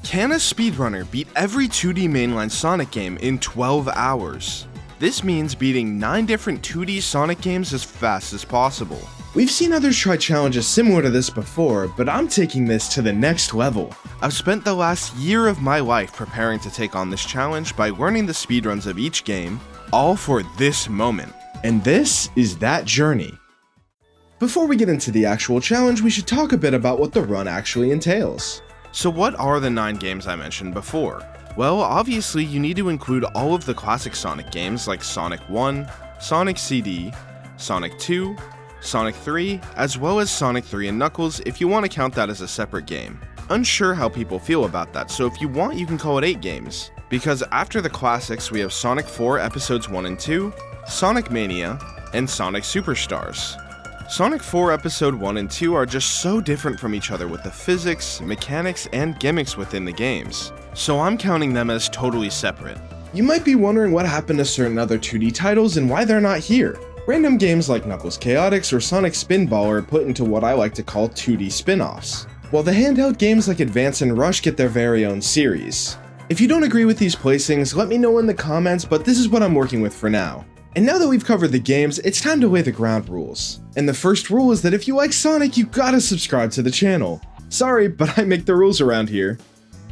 Can a speedrunner beat every 2D mainline Sonic game in 12 hours? This means beating 9 different 2D Sonic games as fast as possible. We've seen others try challenges similar to this before, but I'm taking this to the next level. I've spent the last year of my life preparing to take on this challenge by learning the speedruns of each game, all for this moment. And this is that journey. Before we get into the actual challenge, we should talk a bit about what the run actually entails. So what are the 9 games I mentioned before? Well, obviously you need to include all of the classic Sonic games like Sonic 1, Sonic CD, Sonic 2, Sonic 3, as well as Sonic 3 and Knuckles if you want to count that as a separate game. Unsure how people feel about that, so if you want you can call it 8 games. Because after the classics we have Sonic 4 Episodes 1 and 2, Sonic Mania, and Sonic Superstars. Sonic 4 Episode 1 and 2 are just so different from each other with the physics, mechanics, and gimmicks within the games, so I'm counting them as totally separate. You might be wondering what happened to certain other 2D titles and why they're not here. Random games like Knuckles Chaotix or Sonic Spinball are put into what I like to call 2D spin-offs, while the handheld games like Advance and Rush get their very own series. If you don't agree with these placings, let me know in the comments, but this is what I'm working with for now. And now that we've covered the games, it's time to lay the ground rules. And the first rule is that if you like Sonic, you gotta subscribe to the channel. Sorry, but I make the rules around here.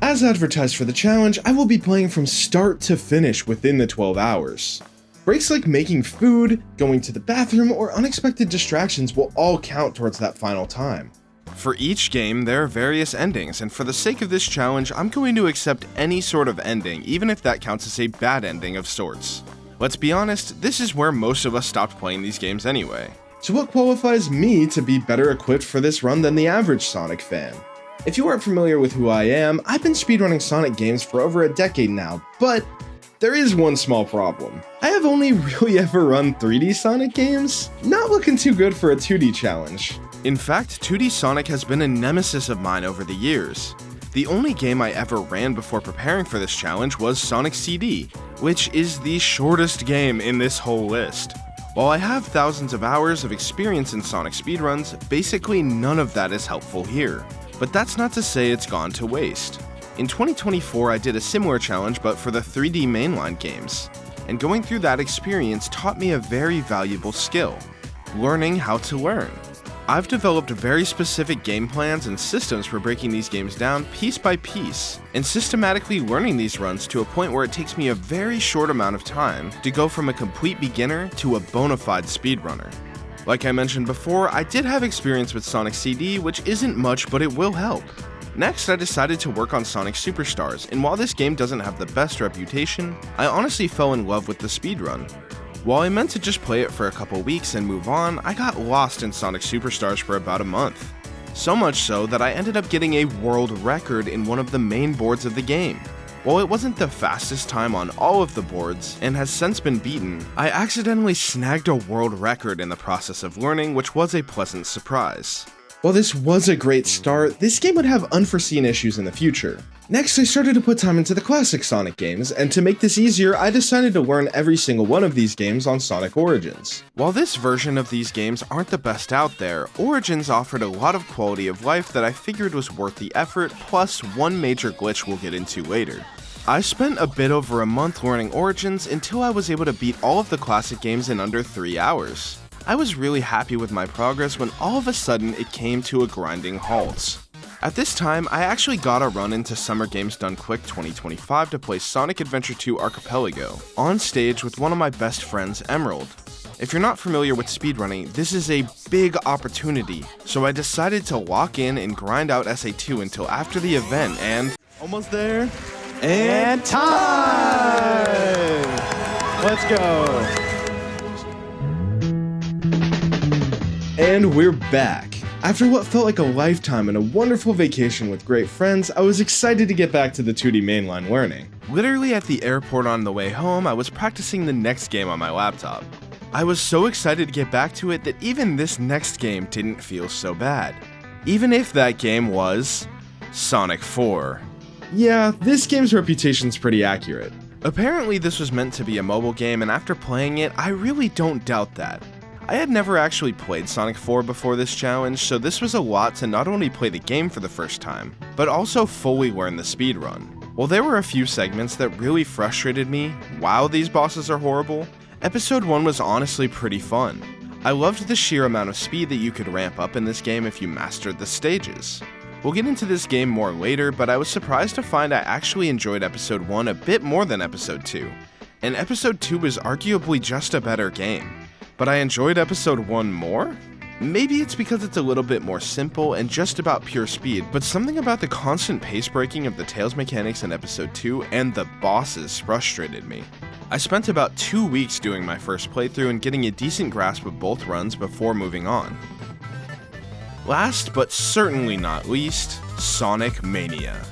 As advertised for the challenge, I will be playing from start to finish within the 12 hours. Breaks like making food, going to the bathroom, or unexpected distractions will all count towards that final time. For each game, there are various endings, and for the sake of this challenge, I'm going to accept any sort of ending, even if that counts as a bad ending of sorts. Let's be honest, this is where most of us stopped playing these games anyway. So what qualifies me to be better equipped for this run than the average Sonic fan? If you aren't familiar with who I am, I've been speedrunning Sonic games for over a decade now, but there is one small problem. I have only really ever run 3D Sonic games, not looking too good for a 2D challenge. In fact, 2D Sonic has been a nemesis of mine over the years. The only game I ever ran before preparing for this challenge was Sonic CD, which is the shortest game in this whole list. While I have thousands of hours of experience in Sonic speedruns, basically none of that is helpful here. But that's not to say it's gone to waste. In 2024 I did a similar challenge but for the 3D mainline games, and going through that experience taught me a very valuable skill: learning how to learn. I've developed very specific game plans and systems for breaking these games down piece by piece, and systematically learning these runs to a point where it takes me a very short amount of time to go from a complete beginner to a bona fide speedrunner. Like I mentioned before, I did have experience with Sonic CD, which isn't much but it will help. Next, I decided to work on Sonic Superstars, and while this game doesn't have the best reputation, I honestly fell in love with the speedrun. While I meant to just play it for a couple weeks and move on, I got lost in Sonic Superstars for about a month. So much so that I ended up getting a world record in one of the main boards of the game. While it wasn't the fastest time on all of the boards, and has since been beaten, I accidentally snagged a world record in the process of learning, which was a pleasant surprise. While this was a great start, this game would have unforeseen issues in the future. Next, I started to put time into the classic Sonic games, and to make this easier, I decided to learn every single one of these games on Sonic Origins. While this version of these games aren't the best out there, Origins offered a lot of quality of life that I figured was worth the effort, plus one major glitch we'll get into later. I spent a bit over a month learning Origins until I was able to beat all of the classic games in under 3 hours. I was really happy with my progress when all of a sudden it came to a grinding halt. At this time, I actually got a run into Summer Games Done Quick 2025 to play Sonic Adventure 2 Archipelago, on stage with one of my best friends, Emerald. If you're not familiar with speedrunning, this is a big opportunity, so I decided to lock in and grind out SA2 until after the event and... Almost there. And time! Let's go! And we're back. After what felt like a lifetime and a wonderful vacation with great friends, I was excited to get back to the 2D mainline learning. Literally at the airport on the way home, I was practicing the next game on my laptop. I was so excited to get back to it that even this next game didn't feel so bad. Even if that game was... Sonic 4. Yeah, this game's reputation's pretty accurate. Apparently this was meant to be a mobile game, and after playing it, I really don't doubt that. I had never actually played Sonic 4 before this challenge, so this was a lot to not only play the game for the first time, but also fully learn the speedrun. While there were a few segments that really frustrated me, wow these bosses are horrible, Episode 1 was honestly pretty fun. I loved the sheer amount of speed that you could ramp up in this game if you mastered the stages. We'll get into this game more later, but I was surprised to find I actually enjoyed Episode 1 a bit more than Episode 2, and Episode 2 was arguably just a better game. But I enjoyed Episode 1 more? Maybe it's because it's a little bit more simple and just about pure speed, but something about the constant pace breaking of the Tails mechanics in Episode 2 and the bosses frustrated me. I spent about 2 weeks doing my first playthrough and getting a decent grasp of both runs before moving on. Last but certainly not least, Sonic Mania.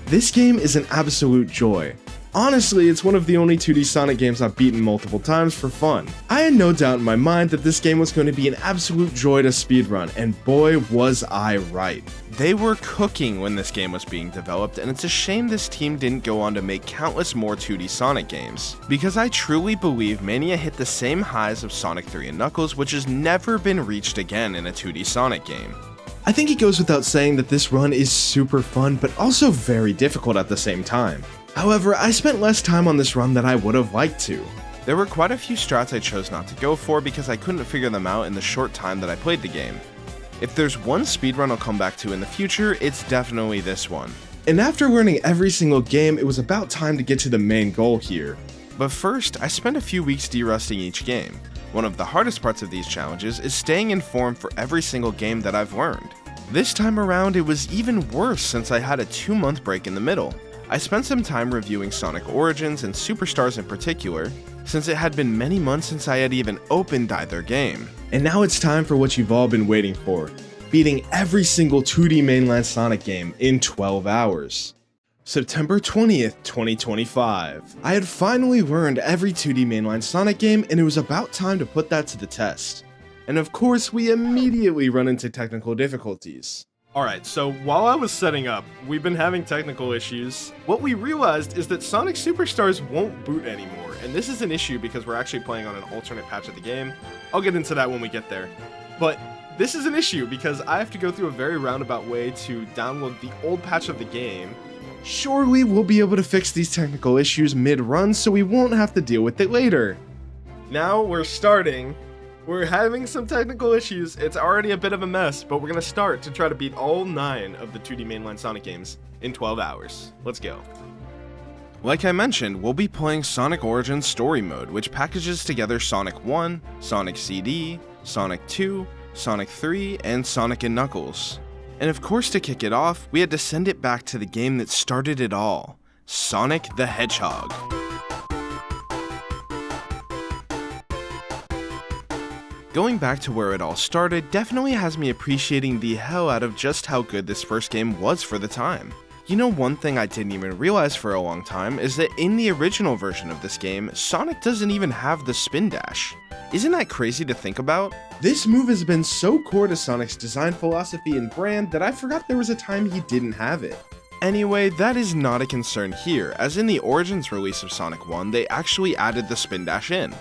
This game is an absolute joy. Honestly, it's one of the only 2D Sonic games I've beaten multiple times for fun. I had no doubt in my mind that this game was going to be an absolute joy to speedrun, and boy was I right. They were cooking when this game was being developed, and it's a shame this team didn't go on to make countless more 2D Sonic games, because I truly believe Mania hit the same highs of Sonic 3 and Knuckles, which has never been reached again in a 2D Sonic game. I think it goes without saying that this run is super fun, but also very difficult at the same time. However, I spent less time on this run than I would have liked to. There were quite a few strats I chose not to go for because I couldn't figure them out in the short time that I played the game. If there's one speedrun I'll come back to in the future, it's definitely this one. And after learning every single game, it was about time to get to the main goal here. But first, I spent a few weeks derusting each game. One of the hardest parts of these challenges is staying in form for every single game that I've learned. This time around, it was even worse since I had a 2-month break in the middle. I spent some time reviewing Sonic Origins and Superstars in particular, since it had been many months since I had even opened either game. And now it's time for what you've all been waiting for, beating every single 2D Mainline Sonic game in 12 hours. September 20th, 2025. I had finally learned every 2D Mainline Sonic game, and it was about time to put that to the test. And of course, we immediately run into technical difficulties. Alright, so while I was setting up, we've been having technical issues. What we realized is that Sonic Superstars won't boot anymore, and this is an issue because we're actually playing on an alternate patch of the game. I'll get into that when we get there. But this is an issue because I have to go through a very roundabout way to download the old patch of the game. Surely we'll be able to fix these technical issues mid-run so we won't have to deal with it later. Now we're starting. We're having some technical issues. It's already a bit of a mess, but we're gonna start to try to beat all 9 of the 2D Mainline Sonic games in 12 hours. Let's go. Like I mentioned, we'll be playing Sonic Origins Story Mode, which packages together Sonic 1, Sonic CD, Sonic 2, Sonic 3, and Sonic and Knuckles. And of course, to kick it off, we had to send it back to the game that started it all, Sonic the Hedgehog. Going back to where it all started definitely has me appreciating the hell out of just how good this first game was for the time. You know, one thing I didn't even realize for a long time is that in the original version of this game, Sonic doesn't even have the spin dash. Isn't that crazy to think about? This move has been so core to Sonic's design philosophy and brand that I forgot there was a time he didn't have it. Anyway, that is not a concern here, as in the Origins release of Sonic 1, they actually added the spin dash in.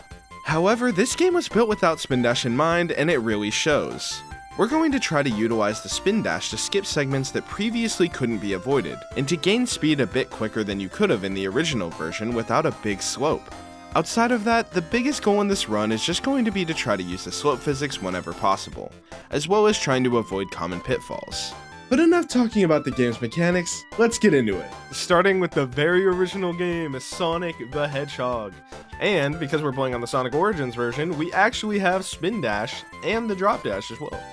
However, this game was built without spin dash in mind, and it really shows. We're going to try to utilize the spin dash to skip segments that previously couldn't be avoided, and to gain speed a bit quicker than you could have in the original version without a big slope. Outside of that, the biggest goal in this run is just going to be to try to use the slope physics whenever possible, as well as trying to avoid common pitfalls. But enough talking about the game's mechanics, let's get into it. Starting with the very original game, Sonic the Hedgehog. And because we're playing on the Sonic Origins version, we actually have spin dash and the drop dash as well.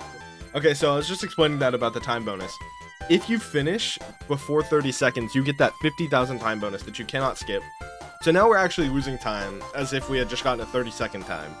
Okay, so I was just explaining that about the time bonus. If you finish before 30 seconds, you get that 50,000 time bonus that you cannot skip. So now we're actually losing time as if we had just gotten a 30-second time.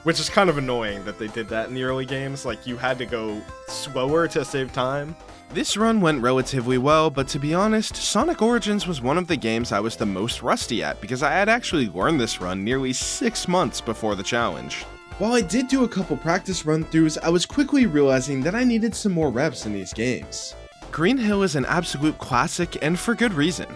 Which is kind of annoying that they did that in the early games, like you had to go slower to save time. This run went relatively well, but to be honest, Sonic Origins was one of the games I was the most rusty at because I had actually learned this run nearly 6 months before the challenge. While I did do a couple practice run-throughs, I was quickly realizing that I needed some more reps in these games. Green Hill is an absolute classic, and for good reason.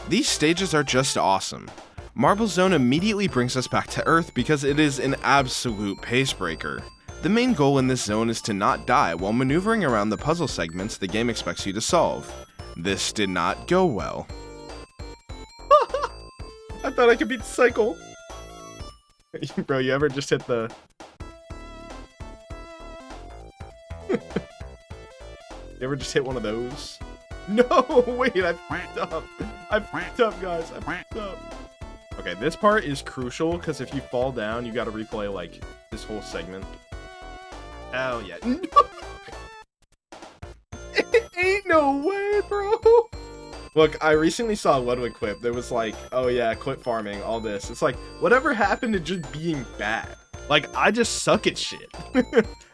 These stages are just awesome. Marble Zone immediately brings us back to Earth because it is an absolute pace breaker. The main goal in this zone is to not die while maneuvering around the puzzle segments the game expects you to solve. This did not go well. I thought I could beat the cycle. Bro, you ever just hit the... You ever just hit one of those? No, wait, I fucked up. I fucked up, guys. I fucked up. Okay, this part is crucial because if you fall down, you gotta replay, like, this whole segment. Hell yeah. No! Ain't no way, bro! Look, I recently saw Ludwig quip. There was like, oh yeah, quit farming, all this. It's like, whatever happened to just being bad? Like, I just suck at shit.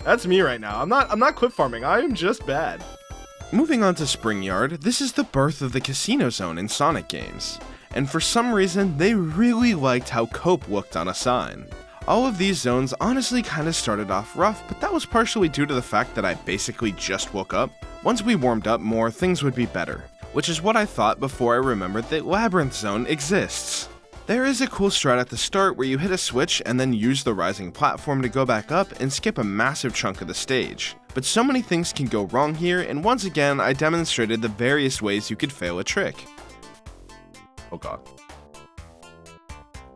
That's me right now. I'm not quit farming. I am just bad. Moving on to Spring Yard, this is the birth of the casino zone in Sonic games. And for some reason, they really liked how Cope looked on a sign. All of these zones honestly kinda started off rough, but that was partially due to the fact that I basically just woke up. Once we warmed up more, things would be better, which is what I thought before I remembered that Labyrinth Zone exists. There is a cool strat at the start where you hit a switch and then use the rising platform to go back up and skip a massive chunk of the stage. But so many things can go wrong here, and once again I demonstrated the various ways you could fail a trick. Oh god.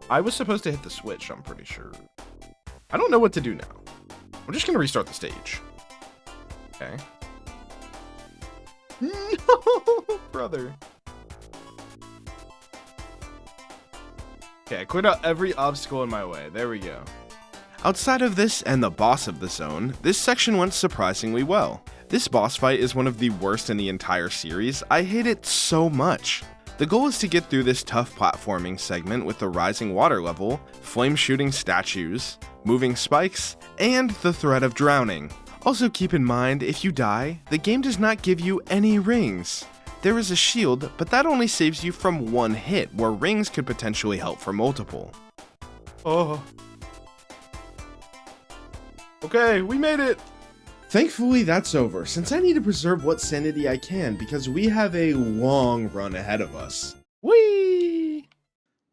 I was supposed to hit the switch, I'm pretty sure. I don't know what to do now. I'm just gonna restart the stage. Okay. No, brother. Okay, I cleared out every obstacle in my way. There we go. Outside of this and the boss of the zone, this section went surprisingly well. This boss fight is one of the worst in the entire series. I hate it so much. The goal is to get through this tough platforming segment with the rising water level, flame shooting statues, moving spikes, and the threat of drowning. Also keep in mind, if you die, the game does not give you any rings. There is a shield, but that only saves you from one hit, where rings could potentially help for multiple. Oh. Okay, we made it! Thankfully, that's over, since I need to preserve what sanity I can because we have a long run ahead of us. Whee!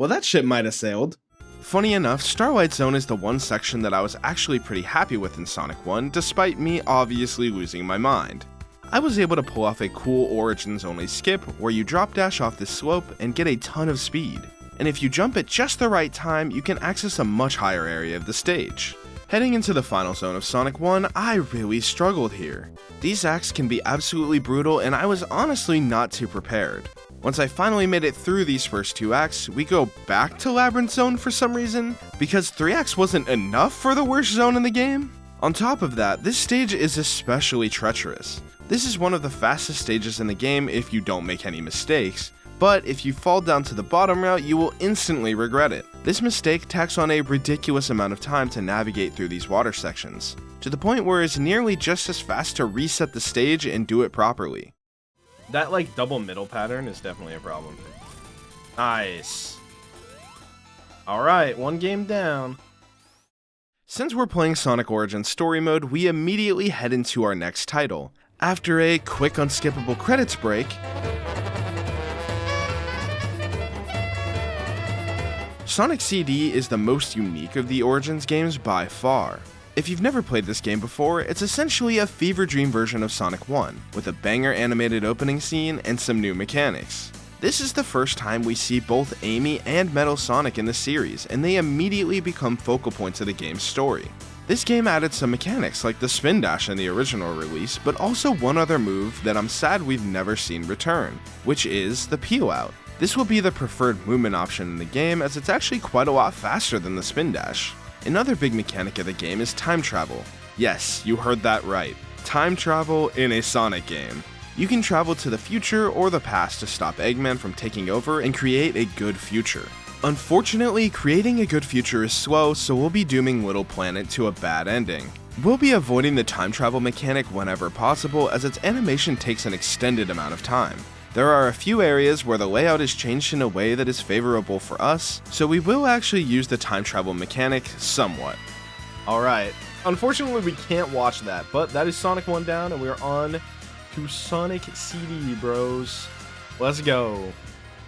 Well, that ship might have sailed. Funny enough, Starlight Zone is the one section that I was actually pretty happy with in Sonic 1, despite me obviously losing my mind. I was able to pull off a cool Origins only skip where you drop dash off this slope and get a ton of speed. And if you jump at just the right time, you can access a much higher area of the stage. Heading into the final zone of Sonic 1, I really struggled here. These acts can be absolutely brutal and I was honestly not too prepared. Once I finally made it through these first two acts, we go back to Labyrinth Zone for some reason, because 3 acts wasn't enough for the worst zone in the game. On top of that, this stage is especially treacherous. This is one of the fastest stages in the game if you don't make any mistakes, but if you fall down to the bottom route, you will instantly regret it. This mistake tacks on a ridiculous amount of time to navigate through these water sections, to the point where it's nearly just as fast to reset the stage and do it properly. That like double middle pattern is definitely a problem. Nice. Alright, one game down. Since we're playing Sonic Origins Story Mode, we immediately head into our next title. After a quick unskippable credits break, Sonic CD is the most unique of the Origins games by far. If you've never played this game before, it's essentially a fever dream version of Sonic 1, with a banger animated opening scene and some new mechanics. This is the first time we see both Amy and Metal Sonic in the series, and they immediately become focal points of the game's story. This game added some mechanics like the spin dash in the original release, but also one other move that I'm sad we've never seen return, which is the peel out. This will be the preferred movement option in the game as it's actually quite a lot faster than the spin dash. Another big mechanic of the game is time travel. Yes, you heard that right. Time travel in a Sonic game. You can travel to the future or the past to stop Eggman from taking over and create a good future. Unfortunately, creating a good future is slow, so we'll be dooming Little Planet to a bad ending. We'll be avoiding the time travel mechanic whenever possible as its animation takes an extended amount of time. There are a few areas where the layout is changed in a way that is favorable for us, so we will actually use the time travel mechanic somewhat. Alright, unfortunately we can't watch that, but that is Sonic 1 down and we are on to Sonic CD, bros. Let's go.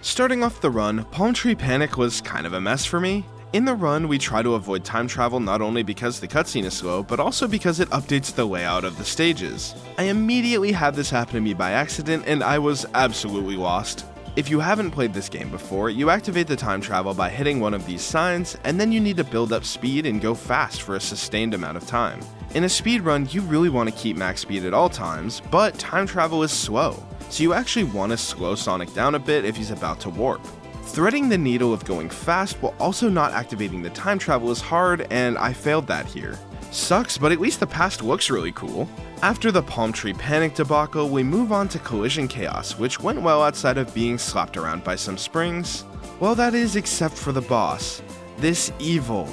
Starting off the run, Palm Tree Panic was kind of a mess for me. In the run, we try to avoid time travel not only because the cutscene is slow, but also because it updates the layout of the stages. I immediately had this happen to me by accident and I was absolutely lost. If you haven't played this game before, you activate the time travel by hitting one of these signs, and then you need to build up speed and go fast for a sustained amount of time. In a speedrun, you really want to keep max speed at all times, but time travel is slow, so you actually want to slow Sonic down a bit if he's about to warp. Threading the needle of going fast while also not activating the time travel is hard, and I failed that here. Sucks, but at least the past looks really cool. After the Palm Tree Panic debacle, we move on to Collision Chaos, which went well outside of being slapped around by some springs. Well, that is except for the boss. This evil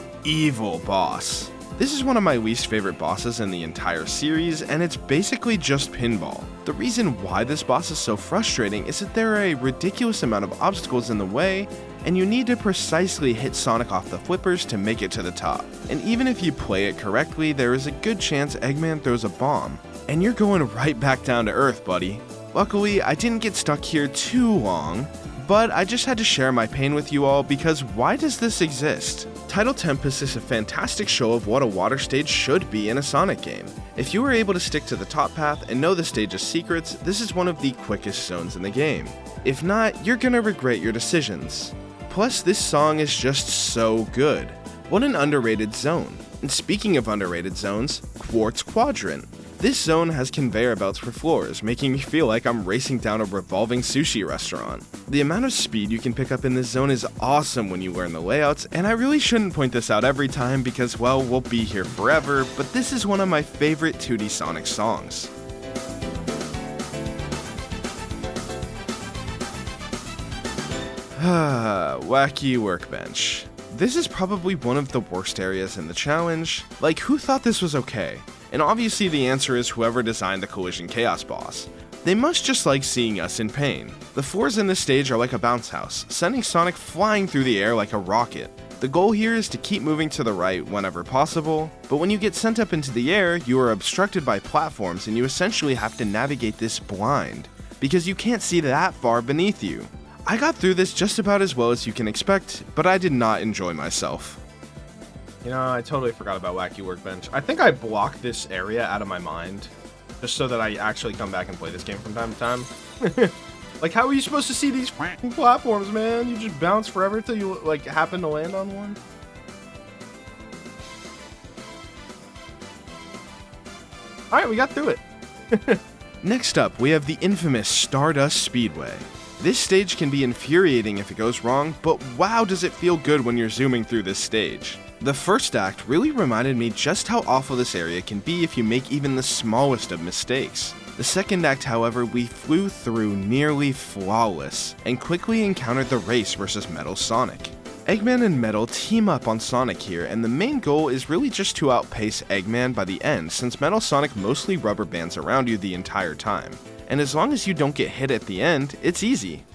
boss. This is one of my least favorite bosses in the entire series, and it's basically just pinball. The reason why this boss is so frustrating is that there are a ridiculous amount of obstacles in the way, and you need to precisely hit Sonic off the flippers to make it to the top. And even if you play it correctly, there is a good chance Eggman throws a bomb, and you're going right back down to Earth, buddy. Luckily, I didn't get stuck here too long, but I just had to share my pain with you all because why does this exist? Tidal Tempest is a fantastic show of what a water stage should be in a Sonic game. If you are able to stick to the top path and know the stage's secrets, this is one of the quickest zones in the game. If not, you're gonna regret your decisions. Plus, this song is just so good. What an underrated zone. And speaking of underrated zones, Quartz Quadrant. This zone has conveyor belts for floors, making me feel like I'm racing down a revolving sushi restaurant. The amount of speed you can pick up in this zone is awesome when you learn the layouts, and I really shouldn't point this out every time because, well, we'll be here forever, but this is one of my favorite 2D Sonic songs. Wacky Workbench. This is probably one of the worst areas in the challenge. Like, who thought this was okay? And obviously the answer is whoever designed the Collision Chaos boss. They must just like seeing us in pain. The floors in this stage are like a bounce house, sending Sonic flying through the air like a rocket. The goal here is to keep moving to the right whenever possible, but when you get sent up into the air, you are obstructed by platforms and you essentially have to navigate this blind, because you can't see that far beneath you. I got through this just about as well as you can expect, but I did not enjoy myself. You know, I totally forgot about Wacky Workbench. I think I blocked this area out of my mind, just so that I actually come back and play this game from time to time. Like, how are you supposed to see these platforms, man? You just bounce forever till you, like, happen to land on one? Alright, we got through it. Next up, we have the infamous Stardust Speedway. This stage can be infuriating if it goes wrong, but wow does it feel good when you're zooming through this stage. The first act really reminded me just how awful this area can be if you make even the smallest of mistakes. The second act, however, we flew through nearly flawless, and quickly encountered the race versus Metal Sonic. Eggman and Metal team up on Sonic here, and the main goal is really just to outpace Eggman by the end, since Metal Sonic mostly rubber bands around you the entire time. And as long as you don't get hit at the end, it's easy.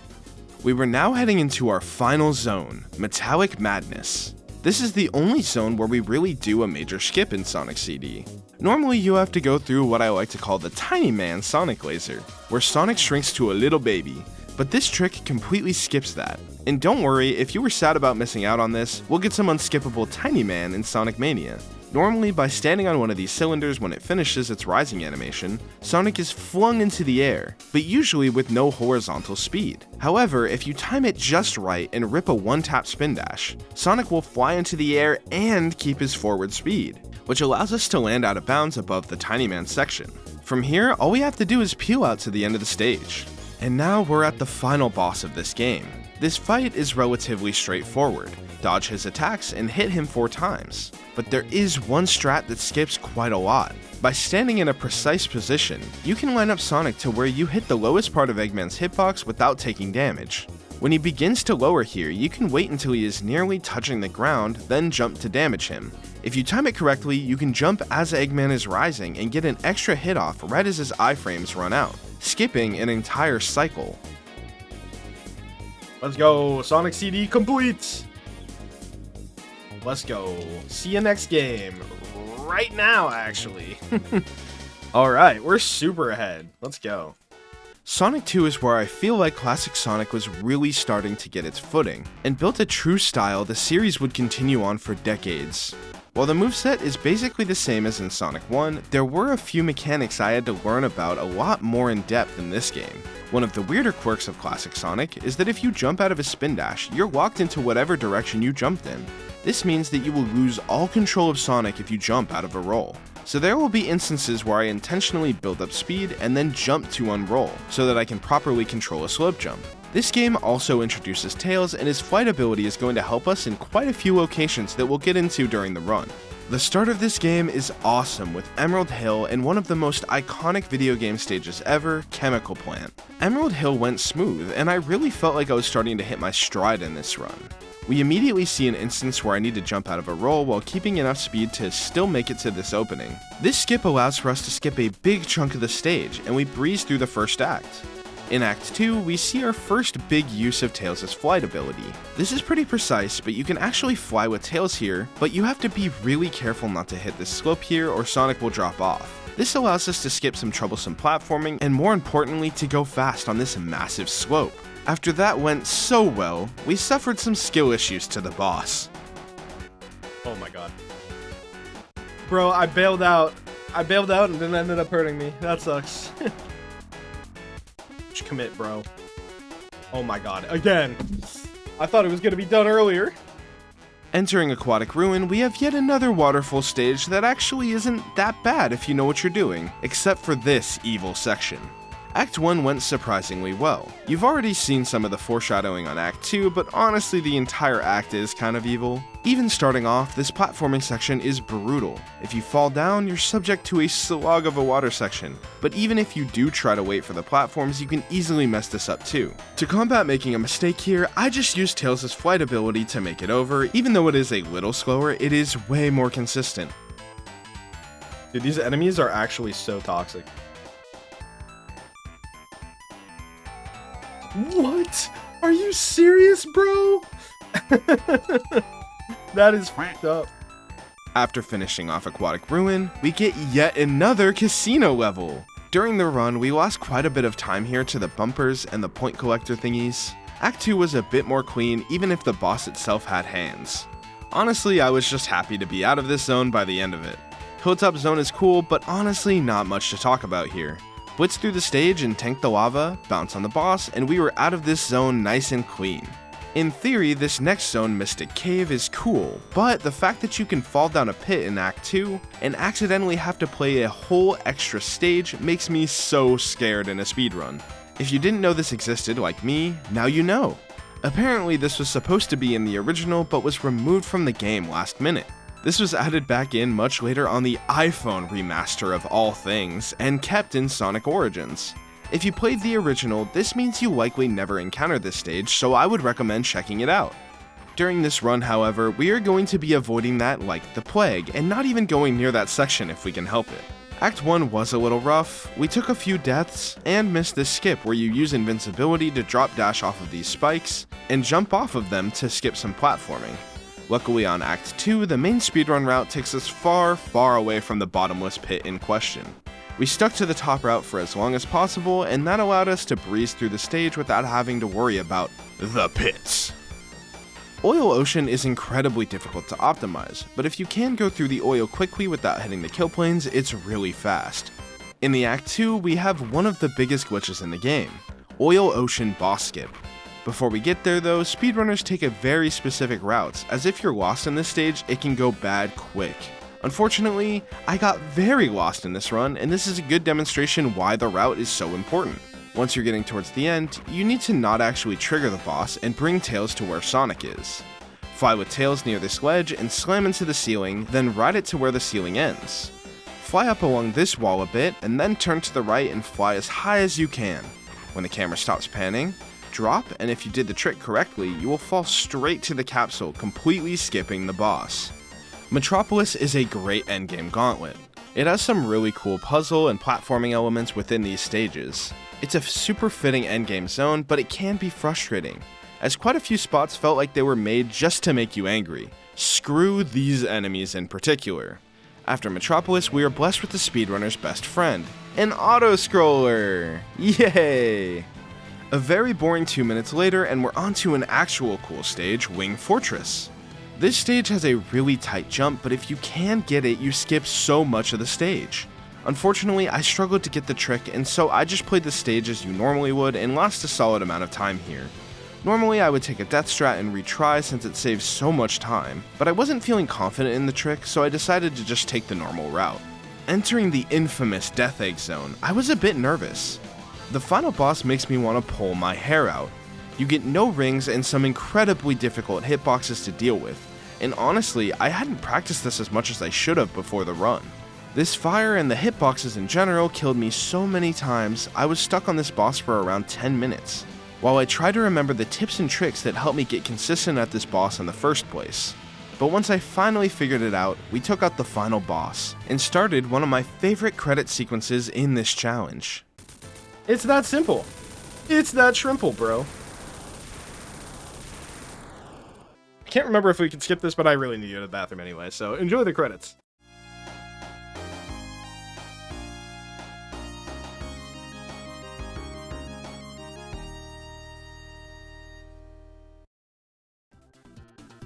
We were now heading into our final zone, Metallic Madness. This is the only zone where we really do a major skip in Sonic CD. Normally you have to go through what I like to call the Tiny Man Sonic Laser, where Sonic shrinks to a little baby, but this trick completely skips that. And don't worry, if you were sad about missing out on this, we'll get some unskippable Tiny Man in Sonic Mania. Normally, by standing on one of these cylinders when it finishes its rising animation, Sonic is flung into the air, but usually with no horizontal speed. However, if you time it just right and rip a one-tap spin dash, Sonic will fly into the air and keep his forward speed, which allows us to land out of bounds above the Tiny Man section. From here, all we have to do is peel out to the end of the stage. And now we're at the final boss of this game. This fight is relatively straightforward. Dodge his attacks and hit him 4 times. But there is one strat that skips quite a lot. By standing in a precise position, you can line up Sonic to where you hit the lowest part of Eggman's hitbox without taking damage. When he begins to lower here, you can wait until he is nearly touching the ground, then jump to damage him. If you time it correctly, you can jump as Eggman is rising and get an extra hit off right as his iframes run out, skipping an entire cycle. Let's go, Sonic CD complete! Let's go. See you next game. Right now, actually. Alright, we're super ahead. Let's go. Sonic 2 is where I feel like classic Sonic was really starting to get its footing, and built a true style the series would continue on for decades. While the moveset is basically the same as in Sonic 1, there were a few mechanics I had to learn about a lot more in depth in this game. One of the weirder quirks of classic Sonic is that if you jump out of a spin dash, you're locked into whatever direction you jumped in. This means that you will lose all control of Sonic if you jump out of a roll. So there will be instances where I intentionally build up speed and then jump to unroll, so that I can properly control a slope jump. This game also introduces Tails, and his flight ability is going to help us in quite a few locations that we'll get into during the run. The start of this game is awesome with Emerald Hill and one of the most iconic video game stages ever, Chemical Plant. Emerald Hill went smooth, and I really felt like I was starting to hit my stride in this run. We immediately see an instance where I need to jump out of a roll while keeping enough speed to still make it to this opening. This skip allows for us to skip a big chunk of the stage, and we breeze through the first act. In Act 2, we see our first big use of Tails' flight ability. This is pretty precise, but you can actually fly with Tails here, but you have to be really careful not to hit this slope here or Sonic will drop off. This allows us to skip some troublesome platforming, and more importantly, to go fast on this massive slope. After that went so well, we suffered some skill issues to the boss. Oh my god. Bro, I bailed out and then ended up hurting me. That sucks. Just commit, bro. Oh my god, again. I thought it was gonna be done earlier. Entering Aquatic Ruin, we have yet another waterfall stage that actually isn't that bad if you know what you're doing, except for this evil section. Act 1 went surprisingly well. You've already seen some of the foreshadowing on Act 2, but honestly the entire act is kind of evil. Even starting off, this platforming section is brutal. If you fall down, you're subject to a slog of a water section, but even if you do try to wait for the platforms, you can easily mess this up too. To combat making a mistake here, I just used Tails' flight ability to make it over. Even though it is a little slower, it is way more consistent. Dude, these enemies are actually so toxic. What? Are you serious, bro? That is fucked up. After finishing off Aquatic Ruin, we get yet another casino level. During the run, we lost quite a bit of time here to the bumpers and the point collector thingies. Act 2 was a bit more clean, even if the boss itself had hands. Honestly, I was just happy to be out of this zone by the end of it. Hilltop Zone is cool, but honestly not much to talk about here. Blitz through the stage and tank the lava, bounce on the boss, and we were out of this zone nice and clean. In theory, this next zone, Mystic Cave, is cool, but the fact that you can fall down a pit in Act 2 and accidentally have to play a whole extra stage makes me so scared in a speedrun. If you didn't know this existed like me, now you know. Apparently this was supposed to be in the original but was removed from the game last minute. This was added back in much later on the iPhone remaster of all things, and kept in Sonic Origins. If you played the original, this means you likely never encountered this stage, so I would recommend checking it out. During this run, however, we are going to be avoiding that like the plague, and not even going near that section if we can help it. Act 1 was a little rough, we took a few deaths, and missed this skip where you use invincibility to drop dash off of these spikes, and jump off of them to skip some platforming. Luckily on Act 2, the main speedrun route takes us far, far away from the bottomless pit in question. We stuck to the top route for as long as possible, and that allowed us to breeze through the stage without having to worry about the pits. Oil Ocean is incredibly difficult to optimize, but if you can go through the oil quickly without hitting the kill planes, it's really fast. In the Act 2, we have one of the biggest glitches in the game, Oil Ocean Boss Skip. Before we get there though, speedrunners take a very specific routes, as if you're lost in this stage, it can go bad quick. Unfortunately, I got very lost in this run, and this is a good demonstration why the route is so important. Once you're getting towards the end, you need to not actually trigger the boss and bring Tails to where Sonic is. Fly with Tails near this ledge and slam into the ceiling, then ride it to where the ceiling ends. Fly up along this wall a bit, and then turn to the right and fly as high as you can. When the camera stops panning, drop, and if you did the trick correctly, you will fall straight to the capsule, completely skipping the boss. Metropolis is a great endgame gauntlet. It has some really cool puzzle and platforming elements within these stages. It's a super fitting endgame zone, but it can be frustrating, as quite a few spots felt like they were made just to make you angry. Screw these enemies in particular. After Metropolis, we are blessed with the speedrunner's best friend, An auto-scroller! Yay! A very boring 2 minutes later, and we're on to an actual cool stage, Wing Fortress. This stage has a really tight jump, but if you can get it, you skip so much of the stage. Unfortunately, I struggled to get the trick, and so I just played the stage as you normally would and lost a solid amount of time here. Normally I would take a death strat and retry since it saves so much time, but I wasn't feeling confident in the trick, so I decided to just take the normal route. Entering the infamous Death Egg Zone, I was a bit nervous. The final boss makes me want to pull my hair out. You get no rings and some incredibly difficult hitboxes to deal with, and honestly, I hadn't practiced this as much as I should have before the run. This fire and the hitboxes in general killed me so many times, I was stuck on this boss for around 10 minutes, while I tried to remember the tips and tricks that helped me get consistent at this boss in the first place. But once I finally figured it out, we took out the final boss, and started one of my favorite credit sequences in this challenge. It's that simple. It's that shrimple, bro. I can't remember if we can skip this, but I really need to go to the bathroom anyway, so enjoy the credits.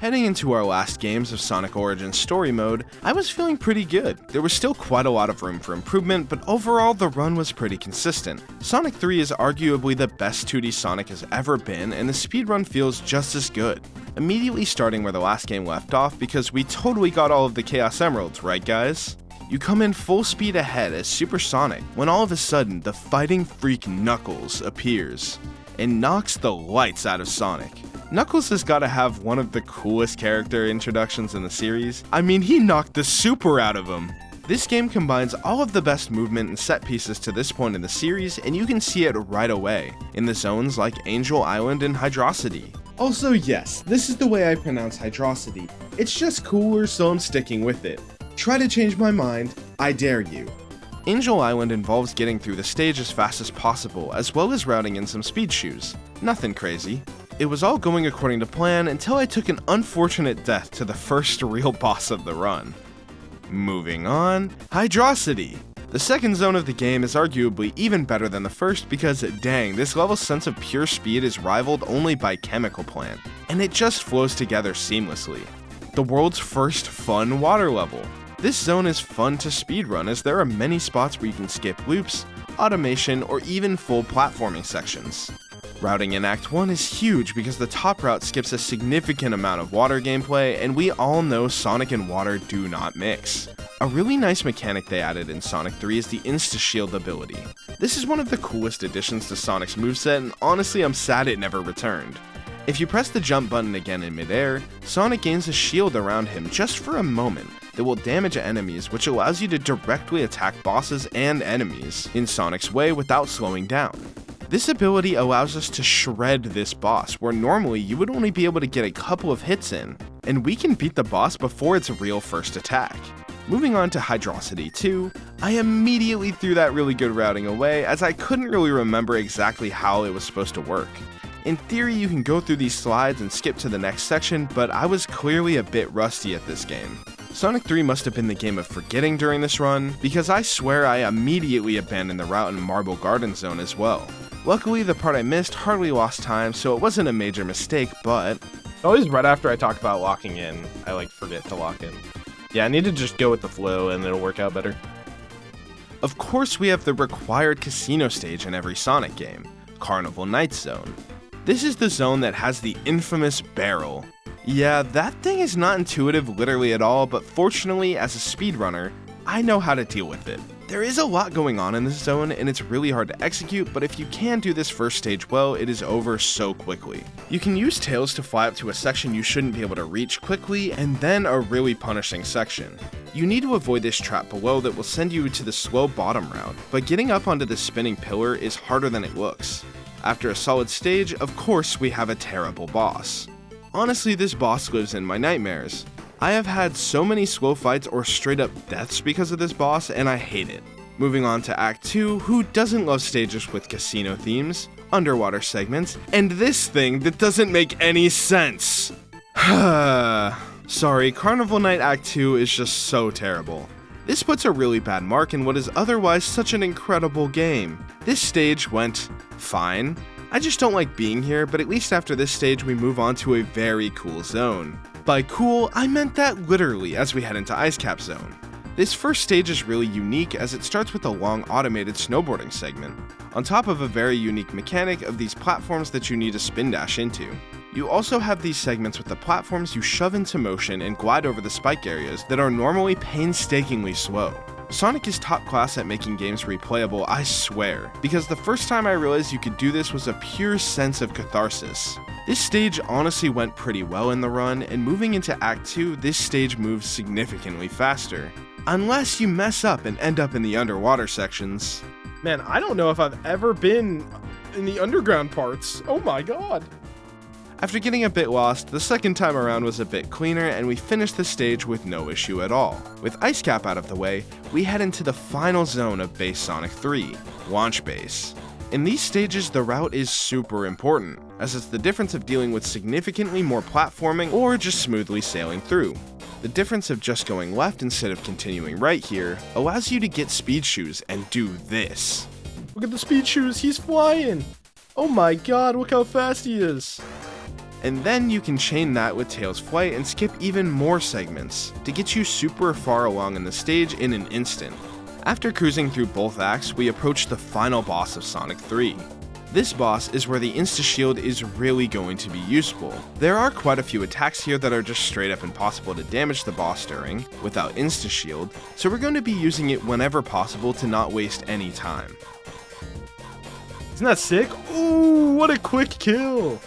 Heading into our last games of Sonic Origins Story Mode, I was feeling pretty good. There was still quite a lot of room for improvement, but overall the run was pretty consistent. Sonic 3 is arguably the best 2D Sonic has ever been, and the speedrun feels just as good. Immediately starting where the last game left off because we totally got all of the Chaos Emeralds, right guys? You come in full speed ahead as Super Sonic, when all of a sudden the fighting freak Knuckles appears, and knocks the lights out of Sonic. Knuckles has gotta have one of the coolest character introductions in the series. I mean, he knocked the super out of him. This game combines all of the best movement and set pieces to this point in the series, and you can see it right away, in the zones like Angel Island and Hydrocity. Also, yes, this is the way I pronounce Hydrocity. It's just cooler, so I'm sticking with it. Try to change my mind, I dare you. Angel Island involves getting through the stage as fast as possible, as well as routing in some speed shoes. Nothing crazy. It was all going according to plan until I took an unfortunate death to the first real boss of the run. Moving on, Hydrocity. The second zone of the game is arguably even better than the first because dang, this level's sense of pure speed is rivaled only by Chemical Plant, and it just flows together seamlessly. The world's first fun water level. This zone is fun to speedrun as there are many spots where you can skip loops, automation, or even full platforming sections. Routing in Act 1 is huge because the top route skips a significant amount of water gameplay, and we all know Sonic and water do not mix. A really nice mechanic they added in Sonic 3 is the Insta-Shield ability. This is one of the coolest additions to Sonic's moveset, and honestly I'm sad it never returned. If you press the jump button again in midair, Sonic gains a shield around him just for a moment that will damage enemies, which allows you to directly attack bosses and enemies in Sonic's way without slowing down. This ability allows us to shred this boss, where normally you would only be able to get a couple of hits in, and we can beat the boss before its real first attack. Moving on to Hydrocity 2, I immediately threw that really good routing away as I couldn't really remember exactly how it was supposed to work. In theory, you can go through these slides and skip to the next section, but I was clearly a bit rusty at this game. Sonic 3 must have been the game of forgetting during this run, because I swear I immediately abandoned the route in Marble Garden Zone as well. Luckily, the part I missed hardly lost time, so it wasn't a major mistake, but Always right after I talk about locking in, I forget to lock in. Yeah, I need to just go with the flow and it'll work out better. Of course, we have the required casino stage in every Sonic game, Carnival Night Zone. This is the zone that has the infamous barrel. Yeah, that thing is not intuitive literally at all, but fortunately, as a speedrunner, I know how to deal with it. There is a lot going on in this zone, and it's really hard to execute, but if you can do this first stage well, it is over so quickly. You can use tails to fly up to a section you shouldn't be able to reach quickly, and then a really punishing section. You need to avoid this trap below that will send you to the slow bottom route, but getting up onto the spinning pillar is harder than it looks. After a solid stage, of course we have a terrible boss. Honestly, this boss lives in my nightmares. I have had so many slow fights or straight up deaths because of this boss, and I hate it. Moving on to Act 2, who doesn't love stages with casino themes, underwater segments, and this thing that doesn't make any sense. Sorry, Carnival Night Act 2 is just so terrible. This puts a really bad mark in what is otherwise such an incredible game. This stage went fine. I just don't like being here, but at least after this stage we move on to a very cool zone. By cool, I meant that literally as we head into Ice Cap Zone. This first stage is really unique as it starts with a long automated snowboarding segment, on top of a very unique mechanic of these platforms that you need to spin dash into. You also have these segments with the platforms you shove into motion and glide over the spike areas that are normally painstakingly slow. Sonic is top class at making games replayable, I swear, because the first time I realized you could do this was a pure sense of catharsis. This stage honestly went pretty well in the run, and moving into Act 2, this stage moves significantly faster. Unless you mess up and end up in the underwater sections. Man, I don't know if I've ever been in the underground parts. Oh my god. After getting a bit lost, the second time around was a bit cleaner and we finished the stage with no issue at all. With Ice Cap out of the way, we head into the final zone of Base Sonic 3, Launch Base. In these stages, the route is super important, as it's the difference of dealing with significantly more platforming or just smoothly sailing through. The difference of just going left instead of continuing right here allows you to get speed shoes and do this. Look at the speed shoes, he's flying! Oh my god, look how fast he is! And then you can chain that with Tails Flight and skip even more segments to get you super far along in the stage in an instant. After cruising through both acts, we approach the final boss of Sonic 3. This boss is where the insta-shield is really going to be useful. There are quite a few attacks here that are just straight up impossible to damage the boss during, without insta-shield, so we're going to be using it whenever possible to not waste any time. Isn't that sick? Ooh, what a quick kill!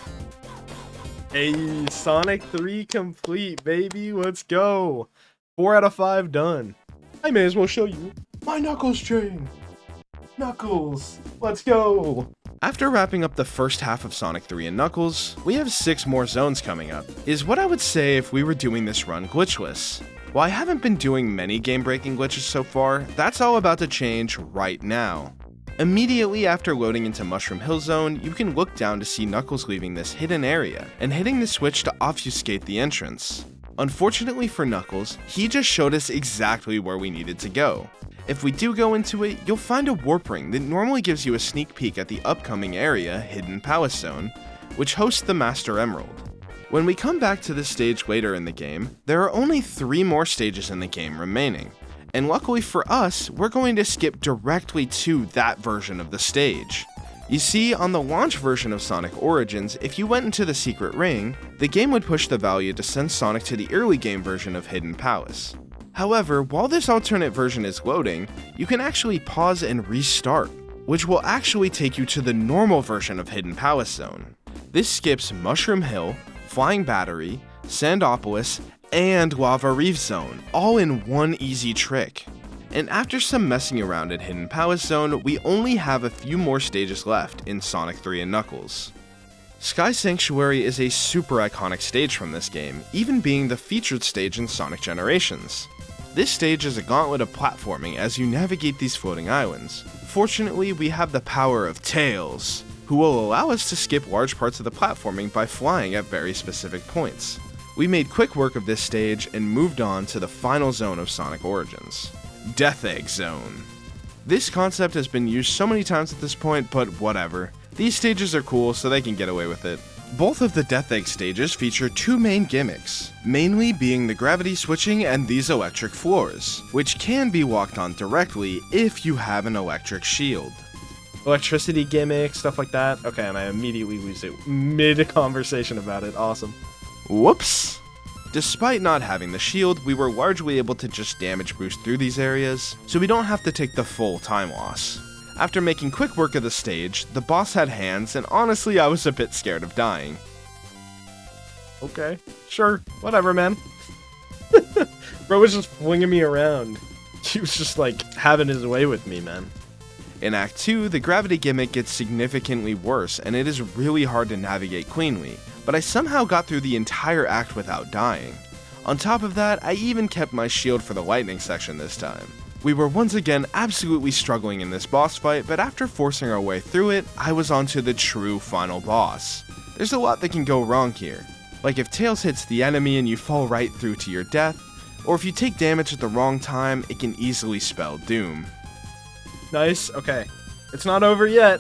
Hey, Sonic 3 complete, baby, let's go! 4 out of 5 done. I may as well show you my Knuckles chain! Knuckles, let's go! After wrapping up the first half of Sonic 3 and Knuckles, we have 6 more zones coming up, is what I would say if we were doing this run glitchless. While I haven't been doing many game-breaking glitches so far, that's all about to change right now. Immediately after loading into Mushroom Hill Zone, you can look down to see Knuckles leaving this hidden area, and hitting the switch to obfuscate the entrance. Unfortunately for Knuckles, he just showed us exactly where we needed to go. If we do go into it, you'll find a warp ring that normally gives you a sneak peek at the upcoming area, Hidden Palace Zone, which hosts the Master Emerald. When we come back to this stage later in the game, there are only 3 more stages in the game remaining, and luckily for us, we're going to skip directly to that version of the stage. You see, on the launch version of Sonic Origins, if you went into the secret ring, the game would push the value to send Sonic to the early game version of Hidden Palace. However, while this alternate version is loading, you can actually pause and restart, which will actually take you to the normal version of Hidden Palace Zone. This skips Mushroom Hill, Flying Battery, Sandopolis, and Lava Reef Zone, all in one easy trick. And after some messing around at Hidden Palace Zone, we only have a few more stages left in Sonic 3 and Knuckles. Sky Sanctuary is a super iconic stage from this game, even being the featured stage in Sonic Generations. This stage is a gauntlet of platforming as you navigate these floating islands. Fortunately, we have the power of Tails, who will allow us to skip large parts of the platforming by flying at very specific points. We made quick work of this stage and moved on to the final zone of Sonic Origins, Death Egg Zone. This concept has been used so many times at this point, but whatever. These stages are cool, so they can get away with it. Both of the Death Egg stages feature 2 main gimmicks, mainly being the gravity switching and these electric floors, which can be walked on directly if you have an electric shield. Electricity gimmick, stuff like that. Okay, and I immediately lose it mid-conversation about it. Awesome. Whoops! Despite not having the shield, we were largely able to just damage boost through these areas, so we don't have to take the full time loss. After making quick work of the stage, the boss had hands, and honestly I was a bit scared of dying. Okay, sure, whatever, man. Bro was just flinging me around. He was just like having his way with me, man. In Act 2, the gravity gimmick gets significantly worse, and it is really hard to navigate cleanly, but I somehow got through the entire act without dying. On top of that, I even kept my shield for the lightning section this time. We were once again absolutely struggling in this boss fight, but after forcing our way through it, I was onto the true final boss. There's a lot that can go wrong here. Like if Tails hits the enemy and you fall right through to your death, or if you take damage at the wrong time, it can easily spell doom. Nice, okay. It's not over yet.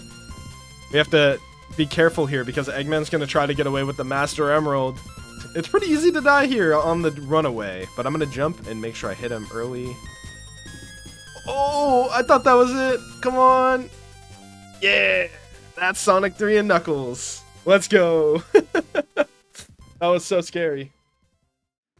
We have to be careful here because Eggman's gonna try to get away with the Master Emerald. It's pretty easy to die here on the runaway, but I'm gonna jump and make sure I hit him early. Oh, I thought that was it. Come on. Yeah, that's Sonic 3 and Knuckles. Let's go. That was so scary.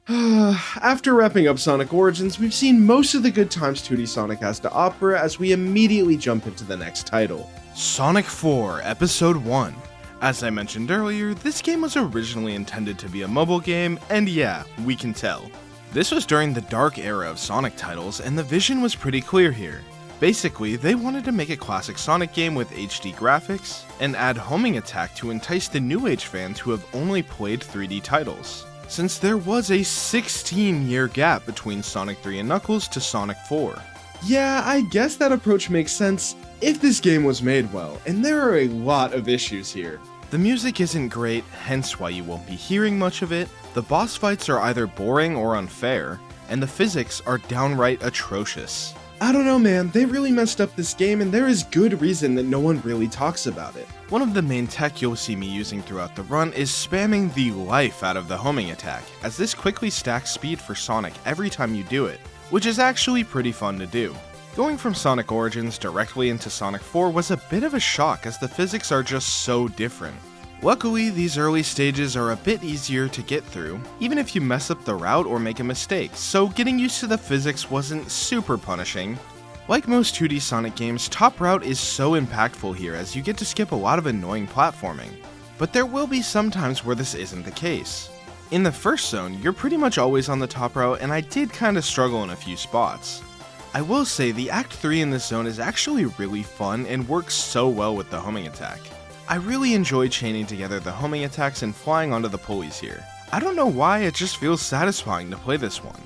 After wrapping up Sonic Origins, we've seen most of the good times 2D Sonic has to offer as we immediately jump into the next title. Sonic 4 Episode 1. As I mentioned earlier, this game was originally intended to be a mobile game, and yeah, we can tell. This was during the dark era of Sonic titles, and the vision was pretty clear here. Basically, they wanted to make a classic Sonic game with HD graphics, and add homing attack to entice the new age fans who have only played 3D titles, since there was a 16-year gap between Sonic 3 and Knuckles to Sonic 4. Yeah, I guess that approach makes sense if this game was made well, and there are a lot of issues here. The music isn't great, hence why you won't be hearing much of it, the boss fights are either boring or unfair, and the physics are downright atrocious. I don't know, man, they really messed up this game and there is good reason that no one really talks about it. One of the main tech you'll see me using throughout the run is spamming the life out of the homing attack, as this quickly stacks speed for Sonic every time you do it, which is actually pretty fun to do. Going from Sonic Origins directly into Sonic 4 was a bit of a shock as the physics are just so different. Luckily, these early stages are a bit easier to get through, even if you mess up the route or make a mistake, so getting used to the physics wasn't super punishing. Like most 2D Sonic games, Top Route is so impactful here as you get to skip a lot of annoying platforming, but there will be some times where this isn't the case. In the first zone, you're pretty much always on the top route, and I did kinda struggle in a few spots. I will say the Act 3 in this zone is actually really fun and works so well with the homing attack. I really enjoy chaining together the homing attacks and flying onto the pulleys here. I don't know why, it just feels satisfying to play this one.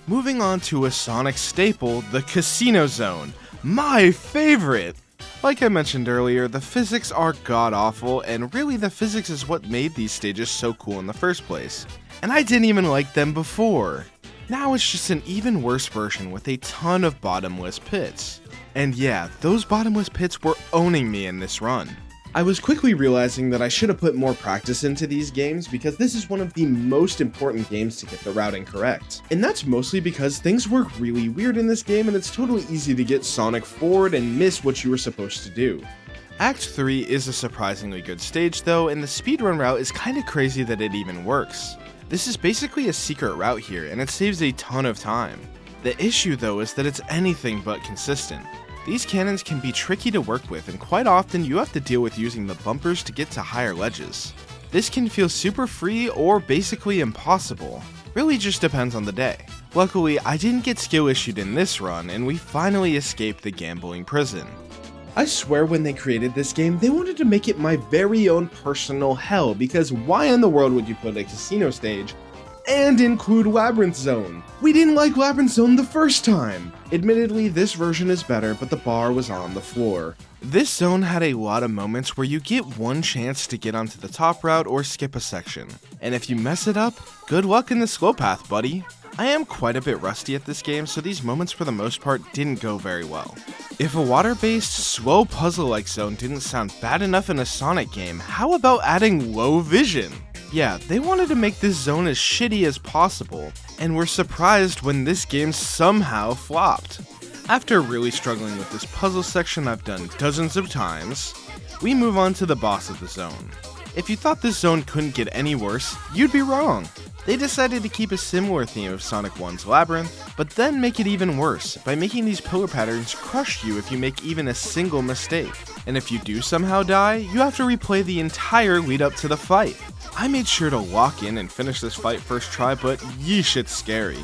Moving on to a Sonic staple, the Casino Zone. My favorite! Like I mentioned earlier, the physics are god-awful, and really the physics is what made these stages so cool in the first place. And I didn't even like them before. Now it's just an even worse version with a ton of bottomless pits. And yeah, those bottomless pits were owning me in this run. I was quickly realizing that I should have put more practice into these games because this is one of the most important games to get the routing correct. And that's mostly because things work really weird in this game and it's totally easy to get Sonic forward and miss what you were supposed to do. Act 3 is a surprisingly good stage though, and the speedrun route is kinda crazy that it even works. This is basically a secret route here and it saves a ton of time. The issue though is that it's anything but consistent. These cannons can be tricky to work with, and quite often you have to deal with using the bumpers to get to higher ledges. This can feel super free or basically impossible. Really just depends on the day. Luckily, I didn't get skill issued in this run, and we finally escaped the gambling prison. I swear when they created this game, they wanted to make it my very own personal hell, because why in the world would you put a casino stage and include Labyrinth Zone? We didn't like Labyrinth Zone the first time! Admittedly, this version is better, but the bar was on the floor. This zone had a lot of moments where you get one chance to get onto the top route or skip a section. And if you mess it up, good luck in the slow path, buddy. I am quite a bit rusty at this game, so these moments for the most part didn't go very well. If a water-based, slow puzzle-like zone didn't sound bad enough in a Sonic game, how about adding low vision? Yeah, they wanted to make this zone as shitty as possible, and were surprised when this game somehow flopped. After really struggling with this puzzle section I've done dozens of times, we move on to the boss of the zone. If you thought this zone couldn't get any worse, you'd be wrong. They decided to keep a similar theme of Sonic 1's Labyrinth, but then make it even worse by making these pillar patterns crush you if you make even a single mistake. And if you do somehow die, you have to replay the entire lead up to the fight. I made sure to lock in and finish this fight first try, but yeesh, it's scary.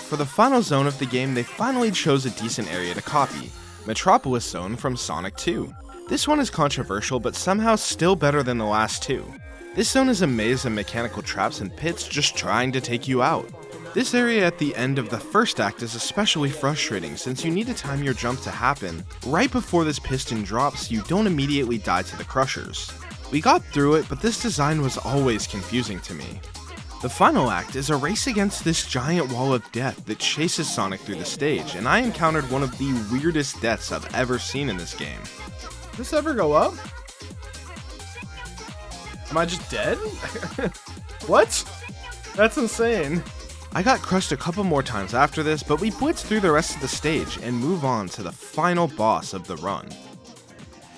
For the final zone of the game, they finally chose a decent area to copy, Metropolis Zone from Sonic 2. This one is controversial, but somehow still better than the last two. This zone is a maze of mechanical traps and pits just trying to take you out. This area at the end of the first act is especially frustrating since you need to time your jump to happen right before this piston drops so you don't immediately die to the crushers. We got through it, but this design was always confusing to me. The final act is a race against this giant wall of death that chases Sonic through the stage, and I encountered one of the weirdest deaths I've ever seen in this game. Did this ever go up? Am I just dead? What? That's insane. I got crushed a couple more times after this, but we blitz through the rest of the stage and move on to the final boss of the run.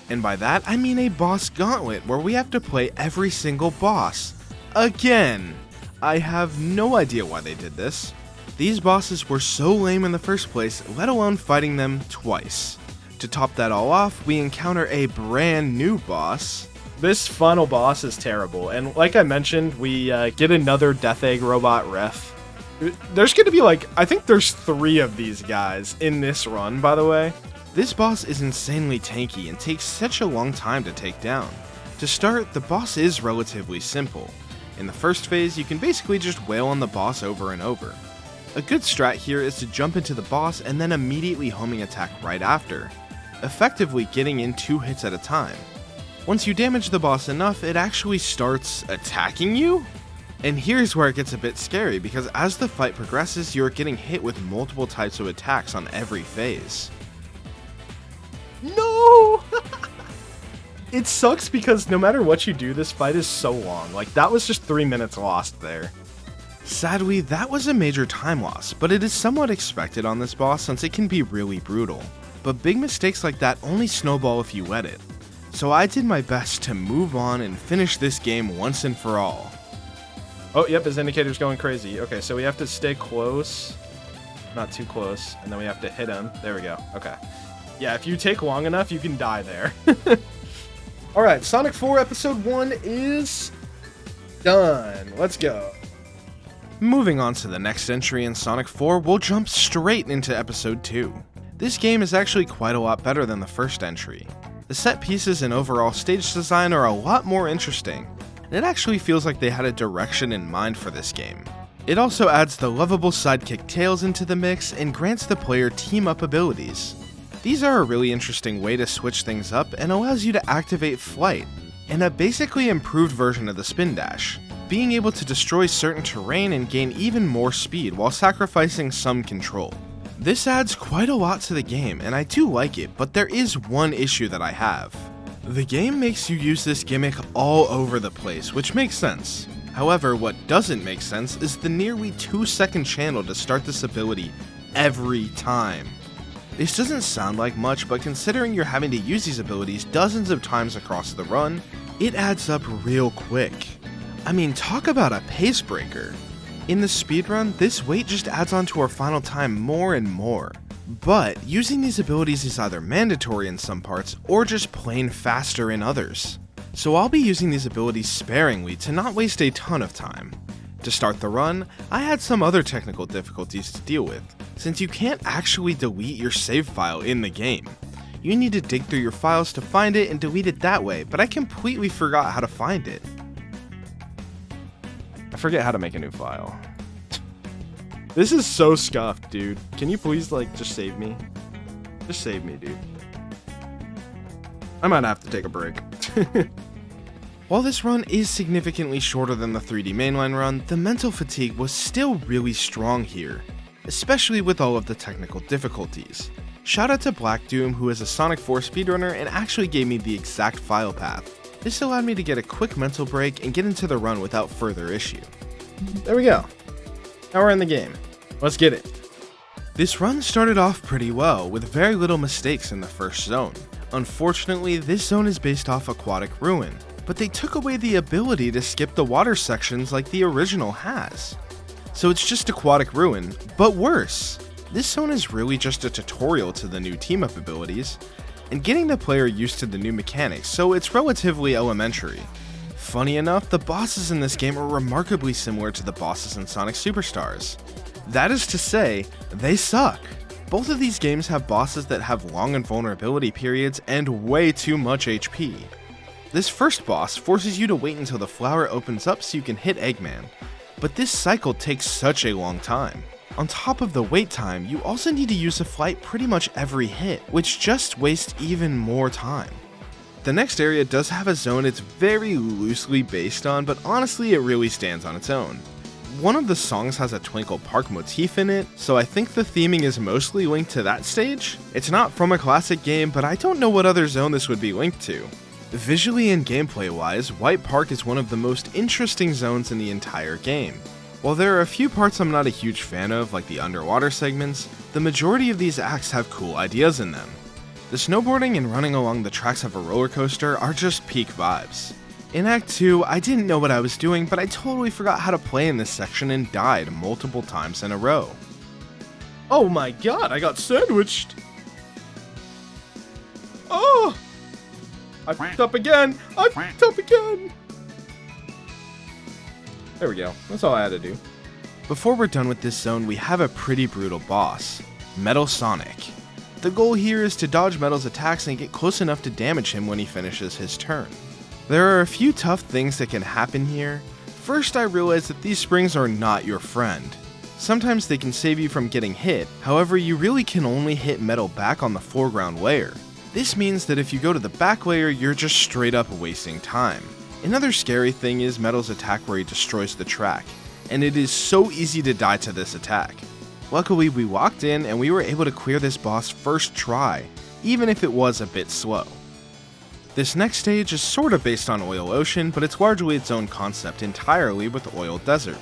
And by that, I mean a boss gauntlet where we have to play every single boss. Again! I have no idea why they did this. These bosses were so lame in the first place, let alone fighting them twice. To top that all off, we encounter a brand new boss. This final boss is terrible, and like I mentioned, we get another Death Egg Robot ref. There's gonna be I think there's 3 of these guys in this run, by the way. This boss is insanely tanky and takes such a long time to take down. To start, the boss is relatively simple. In the first phase, you can basically just wail on the boss over and over. A good strat here is to jump into the boss and then immediately homing attack right after, effectively getting in 2 hits at a time. Once you damage the boss enough, it actually starts attacking you? And here's where it gets a bit scary, because as the fight progresses, you're getting hit with multiple types of attacks on every phase. No! It sucks because no matter what you do, this fight is so long. That was just 3 minutes lost there. Sadly, that was a major time loss, but it is somewhat expected on this boss since it can be really brutal. But big mistakes like that only snowball if you let it. So I did my best to move on and finish this game once and for all. Oh, yep, his indicator's going crazy. Okay, so we have to stay close. Not too close. And then we have to hit him. There we go. Okay. Yeah, if you take long enough, you can die there. Alright, Sonic 4 Episode 1 is done. Let's go. Moving on to the next entry in Sonic 4, we'll jump straight into Episode 2. This game is actually quite a lot better than the first entry. The set pieces and overall stage design are a lot more interesting, and it actually feels like they had a direction in mind for this game. It also adds the lovable sidekick Tails into the mix and grants the player team-up abilities. These are a really interesting way to switch things up and allows you to activate flight, and a basically improved version of the spin dash, being able to destroy certain terrain and gain even more speed while sacrificing some control. This adds quite a lot to the game, and I do like it, but there is one issue that I have. The game makes you use this gimmick all over the place, which makes sense. However, what doesn't make sense is the nearly 2-second channel to start this ability every time. This doesn't sound like much, but considering you're having to use these abilities dozens of times across the run, it adds up real quick. I mean, talk about a pace breaker. In the speedrun, this wait just adds on to our final time more and more. But using these abilities is either mandatory in some parts or just plain faster in others. So I'll be using these abilities sparingly to not waste a ton of time. To start the run, I had some other technical difficulties to deal with, since you can't actually delete your save file in the game. You need to dig through your files to find it and delete it that way, but I completely forgot how to find it. I forget how to make a new file. This is so scuffed, dude. Can you please, just save me? Just save me, dude. I might have to take a break. While this run is significantly shorter than the 3D mainline run, the mental fatigue was still really strong here, especially with all of the technical difficulties. Shout out to Black Doom, who is a Sonic 4 speedrunner and actually gave me the exact file path. This allowed me to get a quick mental break and get into the run without further issue. There we go. Now we're in the game. Let's get it. This run started off pretty well, with very little mistakes in the first zone. Unfortunately, this zone is based off Aquatic Ruin, but they took away the ability to skip the water sections like the original has. So it's just Aquatic Ruin, but worse. This zone is really just a tutorial to the new team-up abilities, and getting the player used to the new mechanics, so it's relatively elementary. Funny enough, the bosses in this game are remarkably similar to the bosses in Sonic Superstars. That is to say, they suck. Both of these games have bosses that have long invulnerability periods and way too much HP. This first boss forces you to wait until the flower opens up so you can hit Eggman, but this cycle takes such a long time. On top of the wait time, you also need to use the flight pretty much every hit, which just wastes even more time. The next area does have a zone it's very loosely based on, but honestly it really stands on its own. one of the songs has a Twinkle Park motif in it, so I think the theming is mostly linked to that stage. It's not from a classic game, but I don't know what other zone this would be linked to. Visually and gameplay wise, White Park is one of the most interesting zones in the entire game. While there are a few parts I'm not a huge fan of, like the underwater segments, the majority of these acts have cool ideas in them. The snowboarding and running along the tracks of a roller coaster are just peak vibes. In Act 2, I didn't know what I was doing, but I totally forgot how to play in this section and died multiple times in a row. Oh my god, I got sandwiched! Oh! I fucked up again! I fucked up again! There we go, that's all I had to do. Before we're done with this zone, we have a pretty brutal boss, Metal Sonic. The goal here is to dodge Metal's attacks and get close enough to damage him when he finishes his turn. There are a few tough things that can happen here. First, I realized that these springs are not your friend. Sometimes they can save you from getting hit, however you really can only hit Metal back on the foreground layer. This means that if you go to the back layer, you're just straight up wasting time. Another scary thing is Metal's attack where he destroys the track, and it is so easy to die to this attack. Luckily, we walked in and we were able to clear this boss first try, even if it was a bit slow. This next stage is sort of based on Oil Ocean, but it's largely its own concept entirely with Oil Desert.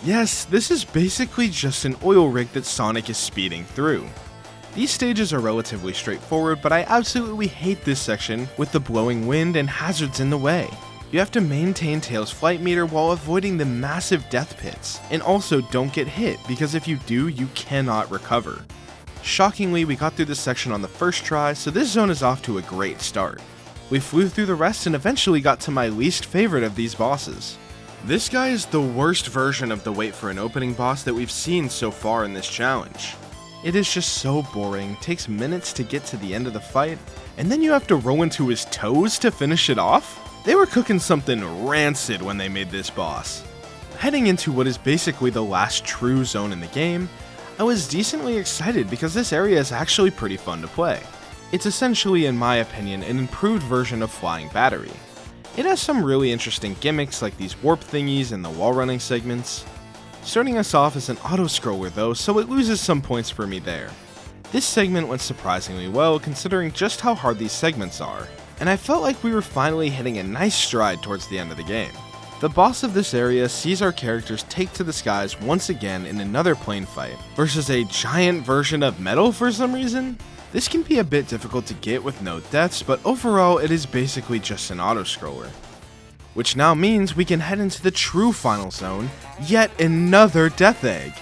Yes, this is basically just an oil rig that Sonic is speeding through. These stages are relatively straightforward, but I absolutely hate this section with the blowing wind and hazards in the way. You have to maintain Tails' flight meter while avoiding the massive death pits, and also don't get hit because if you do, you cannot recover. Shockingly, we got through this section on the first try, so this zone is off to a great start. We flew through the rest and eventually got to my least favorite of these bosses. This guy is the worst version of the wait for an opening boss that we've seen so far in this challenge. It is just so boring, takes minutes to get to the end of the fight, and then you have to roll into his toes to finish it off? They were cooking something rancid when they made this boss. Heading into what is basically the last true zone in the game, I was decently excited because this area is actually pretty fun to play. It's essentially, in my opinion, an improved version of Flying Battery. It has some really interesting gimmicks like these warp thingies and the wall running segments. Starting us off as an auto-scroller though, so it loses some points for me there. This segment went surprisingly well considering just how hard these segments are, and I felt like we were finally hitting a nice stride towards the end of the game. The boss of this area sees our characters take to the skies once again in another plane fight, versus a giant version of Metal for some reason. This can be a bit difficult to get with no deaths, but overall it is basically just an auto-scroller. Which now means we can head into the true final zone, yet another death egg.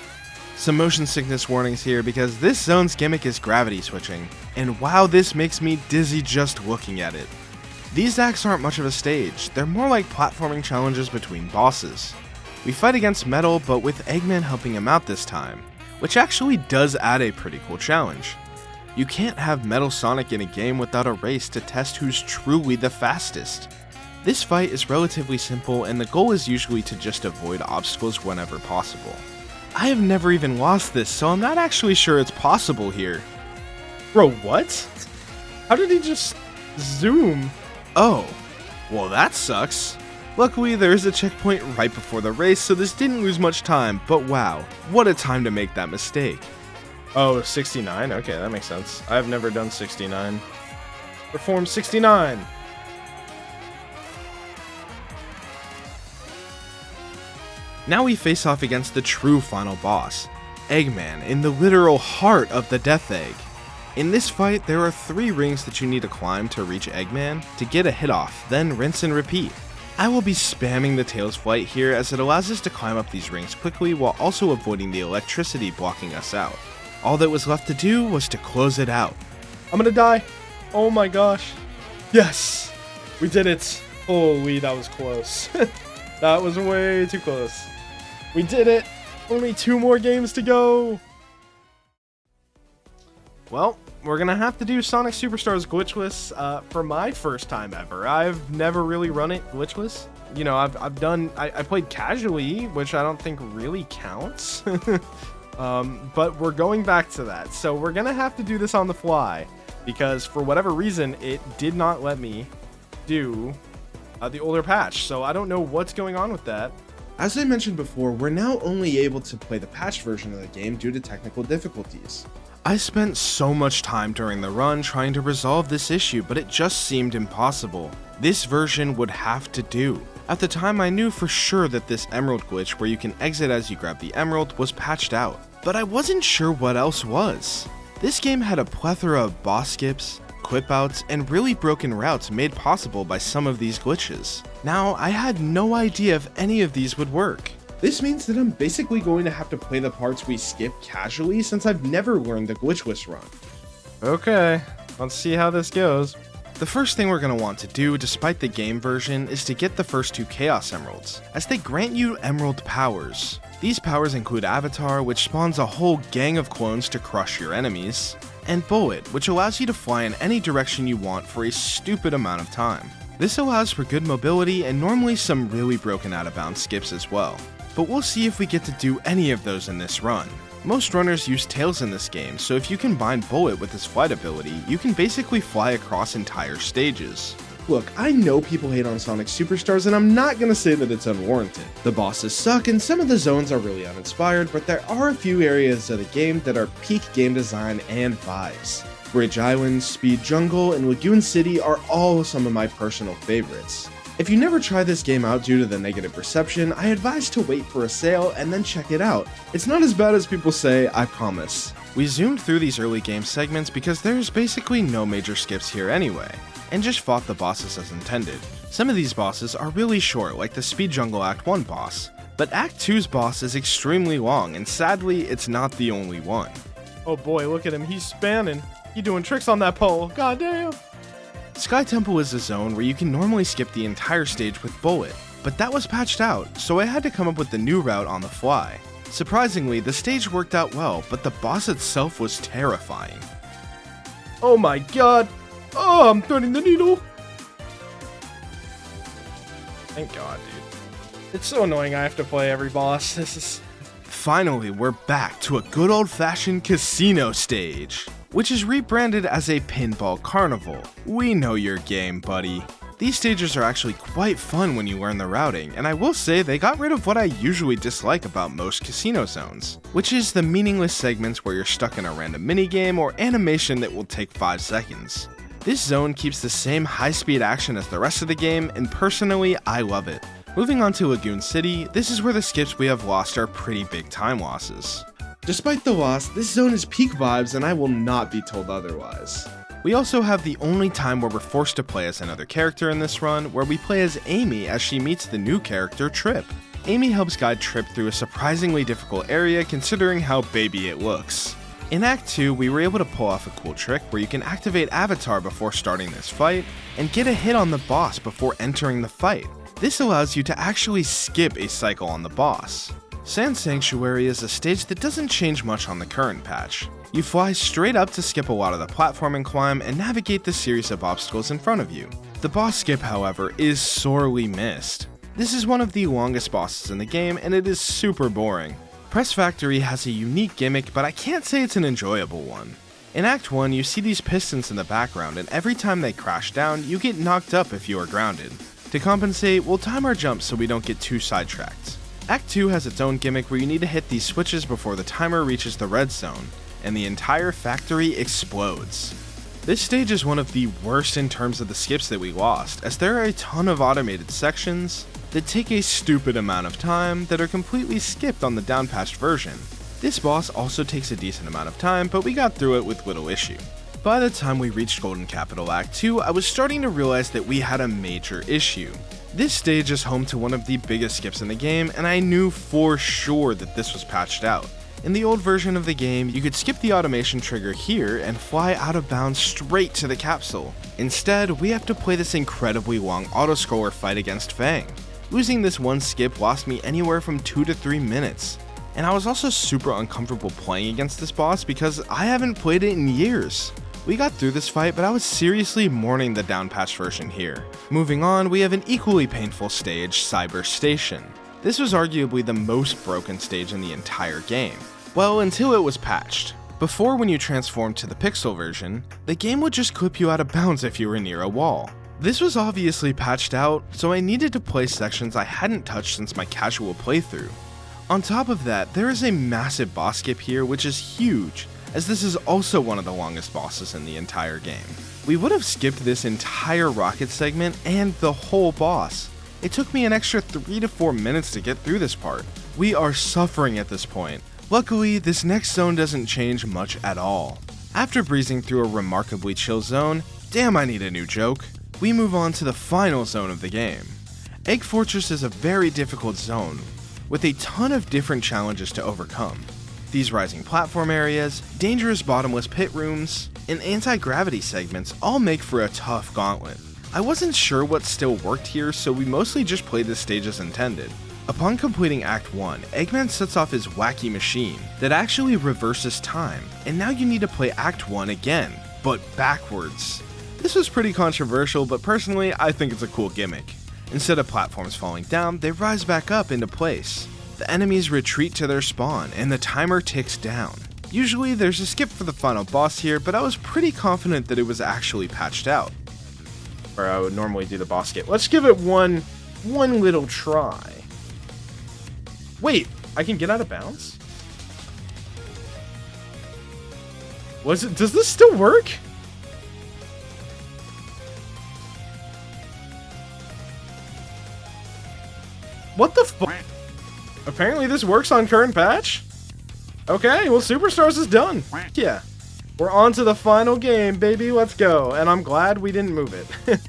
Some motion sickness warnings here because this zone's gimmick is gravity switching, and wow, this makes me dizzy just looking at it. These acts aren't much of a stage, they're more like platforming challenges between bosses. We fight against Metal, but with Eggman helping him out this time, which actually does add a pretty cool challenge. You can't have Metal Sonic in a game without a race to test who's truly the fastest. This fight is relatively simple and the goal is usually to just avoid obstacles whenever possible. I have never even lost this, so I'm not actually sure it's possible here. Bro, what? How did he just zoom? Oh, well that sucks. Luckily there is a checkpoint right before the race, so this didn't lose much time, but wow, what a time to make that mistake. Oh, 69? Okay, that makes sense. I've never done 69. Perform 69! Now we face off against the true final boss, Eggman, in the literal heart of the Death Egg. In this fight, there are 3 rings that you need to climb to reach Eggman to get a hit off, then rinse and repeat. I will be spamming the Tails flight here as it allows us to climb up these rings quickly while also avoiding the electricity blocking us out. All that was left to do was to close it out. I'm gonna die! Oh my gosh! Yes! We did it! Holy, that was close. That was way too close. We did it! Only 2 more games to go! Well, we're gonna have to do Sonic Superstars glitchless for my first time ever. I've never really run it glitchless. You know, I played casually, which I don't think really counts. But we're going back to that. So we're gonna have to do this on the fly because for whatever reason, it did not let me do the older patch. So I don't know what's going on with that. As I mentioned before, we're now only able to play the patched version of the game due to technical difficulties. I spent so much time during the run trying to resolve this issue, but it just seemed impossible. This version would have to do. At the time, I knew for sure that this emerald glitch where you can exit as you grab the emerald was patched out, but I wasn't sure what else was. This game had a plethora of boss skips, quip outs, and really broken routes made possible by some of these glitches. Now, I had no idea if any of these would work. This means that I'm basically going to have to play the parts we skip casually since I've never learned the glitchless run. Okay, let's see how this goes. The first thing we're going to want to do, despite the game version, is to get the first 2 Chaos Emeralds, as they grant you emerald powers. These powers include Avatar, which spawns a whole gang of clones to crush your enemies, and Bullet, which allows you to fly in any direction you want for a stupid amount of time. This allows for good mobility and normally some really broken out of bounds skips as well, but we'll see if we get to do any of those in this run. Most runners use tails in this game, so if you combine Bullet with his flight ability, you can basically fly across entire stages. Look, I know people hate on Sonic Superstars and I'm not gonna say that it's unwarranted. The bosses suck and some of the zones are really uninspired, but there are a few areas of the game that are peak game design and vibes. Bridge Island, Speed Jungle, and Lagoon City are all some of my personal favorites. If you never try this game out due to the negative reception, I advise to wait for a sale and then check it out. It's not as bad as people say, I promise. We zoomed through these early game segments because there's basically no major skips here anyway, and just fought the bosses as intended. Some of these bosses are really short, like the Speed Jungle Act 1 boss, but Act 2's boss is extremely long, and sadly, it's not the only one. Oh boy, look at him, he's spanning. He doing tricks on that pole, god damn. Sky Temple is a zone where you can normally skip the entire stage with Bullet, but that was patched out, so I had to come up with the new route on the fly. Surprisingly, the stage worked out well, but the boss itself was terrifying. Oh my god. Oh, I'm threading the needle. Thank god, dude. It's so annoying I have to play every boss. This is... Finally, we're back to a good old-fashioned casino stage, which is rebranded as a pinball carnival. We know your game, buddy. These stages are actually quite fun when you learn the routing, and I will say they got rid of what I usually dislike about most casino zones, which is the meaningless segments where you're stuck in a random minigame or animation that will take 5 seconds. This zone keeps the same high-speed action as the rest of the game, and personally, I love it. Moving on to Lagoon City, this is where the skips we have lost are pretty big time losses. Despite the loss, this zone is peak vibes and I will not be told otherwise. We also have the only time where we're forced to play as another character in this run, where we play as Amy as she meets the new character Trip. Amy helps guide Trip through a surprisingly difficult area considering how baby it looks. In Act 2, we were able to pull off a cool trick where you can activate Avatar before starting this fight, and get a hit on the boss before entering the fight. This allows you to actually skip a cycle on the boss. Sand Sanctuary is a stage that doesn't change much on the current patch. You fly straight up to skip a lot of the platform and climb and navigate the series of obstacles in front of you. The boss skip, however, is sorely missed. This is one of the longest bosses in the game and it is super boring. Press Factory has a unique gimmick, but I can't say it's an enjoyable one. In Act 1, you see these pistons in the background, and every time they crash down, you get knocked up if you are grounded. To compensate, we'll time our jumps so we don't get too sidetracked. Act 2 has its own gimmick where you need to hit these switches before the timer reaches the red zone, and the entire factory explodes. This stage is one of the worst in terms of the skips that we lost, as there are a ton of automated sections that take a stupid amount of time that are completely skipped on the downpatched version. This boss also takes a decent amount of time, but we got through it with little issue. By the time we reached Golden Capital Act 2, I was starting to realize that we had a major issue. This stage is home to one of the biggest skips in the game, and I knew for sure that this was patched out. In the old version of the game, you could skip the automation trigger here and fly out of bounds straight to the capsule. Instead, we have to play this incredibly long autoscroller fight against Fang. Losing this one skip lost me anywhere from 2 to 3 minutes. And I was also super uncomfortable playing against this boss because I haven't played it in years. We got through this fight, but I was seriously mourning the downpatched version here. Moving on, we have an equally painful stage, Cyber Station. This was arguably the most broken stage in the entire game. Well, until it was patched. Before, when you transformed to the pixel version, the game would just clip you out of bounds if you were near a wall. This was obviously patched out, so I needed to play sections I hadn't touched since my casual playthrough. On top of that, there is a massive boss skip here which is huge, as this is also one of the longest bosses in the entire game. We would have skipped this entire rocket segment and the whole boss. It took me an extra 3 to 4 minutes to get through this part. We are suffering at this point. Luckily, this next zone doesn't change much at all. After breezing through a remarkably chill zone, damn I need a new joke, we move on to the final zone of the game. Egg Fortress is a very difficult zone, with a ton of different challenges to overcome. These rising platform areas, dangerous bottomless pit rooms, and anti-gravity segments all make for a tough gauntlet. I wasn't sure what still worked here, so we mostly just played this stage as intended. Upon completing Act 1, Eggman sets off his wacky machine that actually reverses time, and now you need to play Act 1 again, but backwards. This was pretty controversial, but personally I think it's a cool gimmick. Instead of platforms falling down, they rise back up into place. The enemies retreat to their spawn, and the timer ticks down. Usually there's a skip for the final boss here, but I was pretty confident that it was actually patched out. Or I would normally do the boss skip. Let's give it one little try. Wait, I can get out of bounds? Does this still work? What the fuck? Apparently this works on current patch? Okay, well Superstars is done. Yeah. We're on to the final game, baby, let's go. And I'm glad we didn't move it.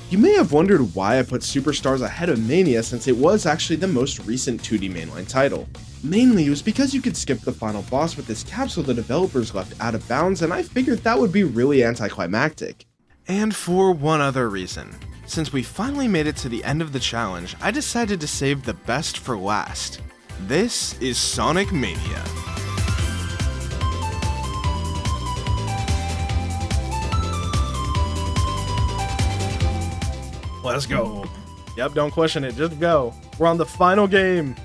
You may have wondered why I put Superstars ahead of Mania since it was actually the most recent 2D mainline title. Mainly it was because you could skip the final boss with this capsule the developers left out of bounds, and I figured that would be really anticlimactic. And for one other reason. Since we finally made it to the end of the challenge, I decided to save the best for last. This is Sonic Mania. Let's go. Yep, don't question it, just go. We're on the final game.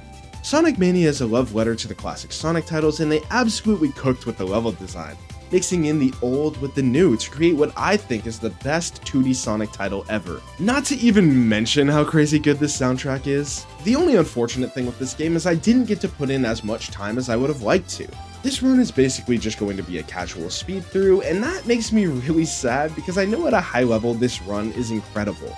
Sonic Mania is a love letter to the classic Sonic titles, and they absolutely cooked with the level design, mixing in the old with the new to create what I think is the best 2D Sonic title ever. Not to even mention how crazy good this soundtrack is. The only unfortunate thing with this game is I didn't get to put in as much time as I would have liked to. This run is basically just going to be a casual speed through, and that makes me really sad because I know at a high level this run is incredible.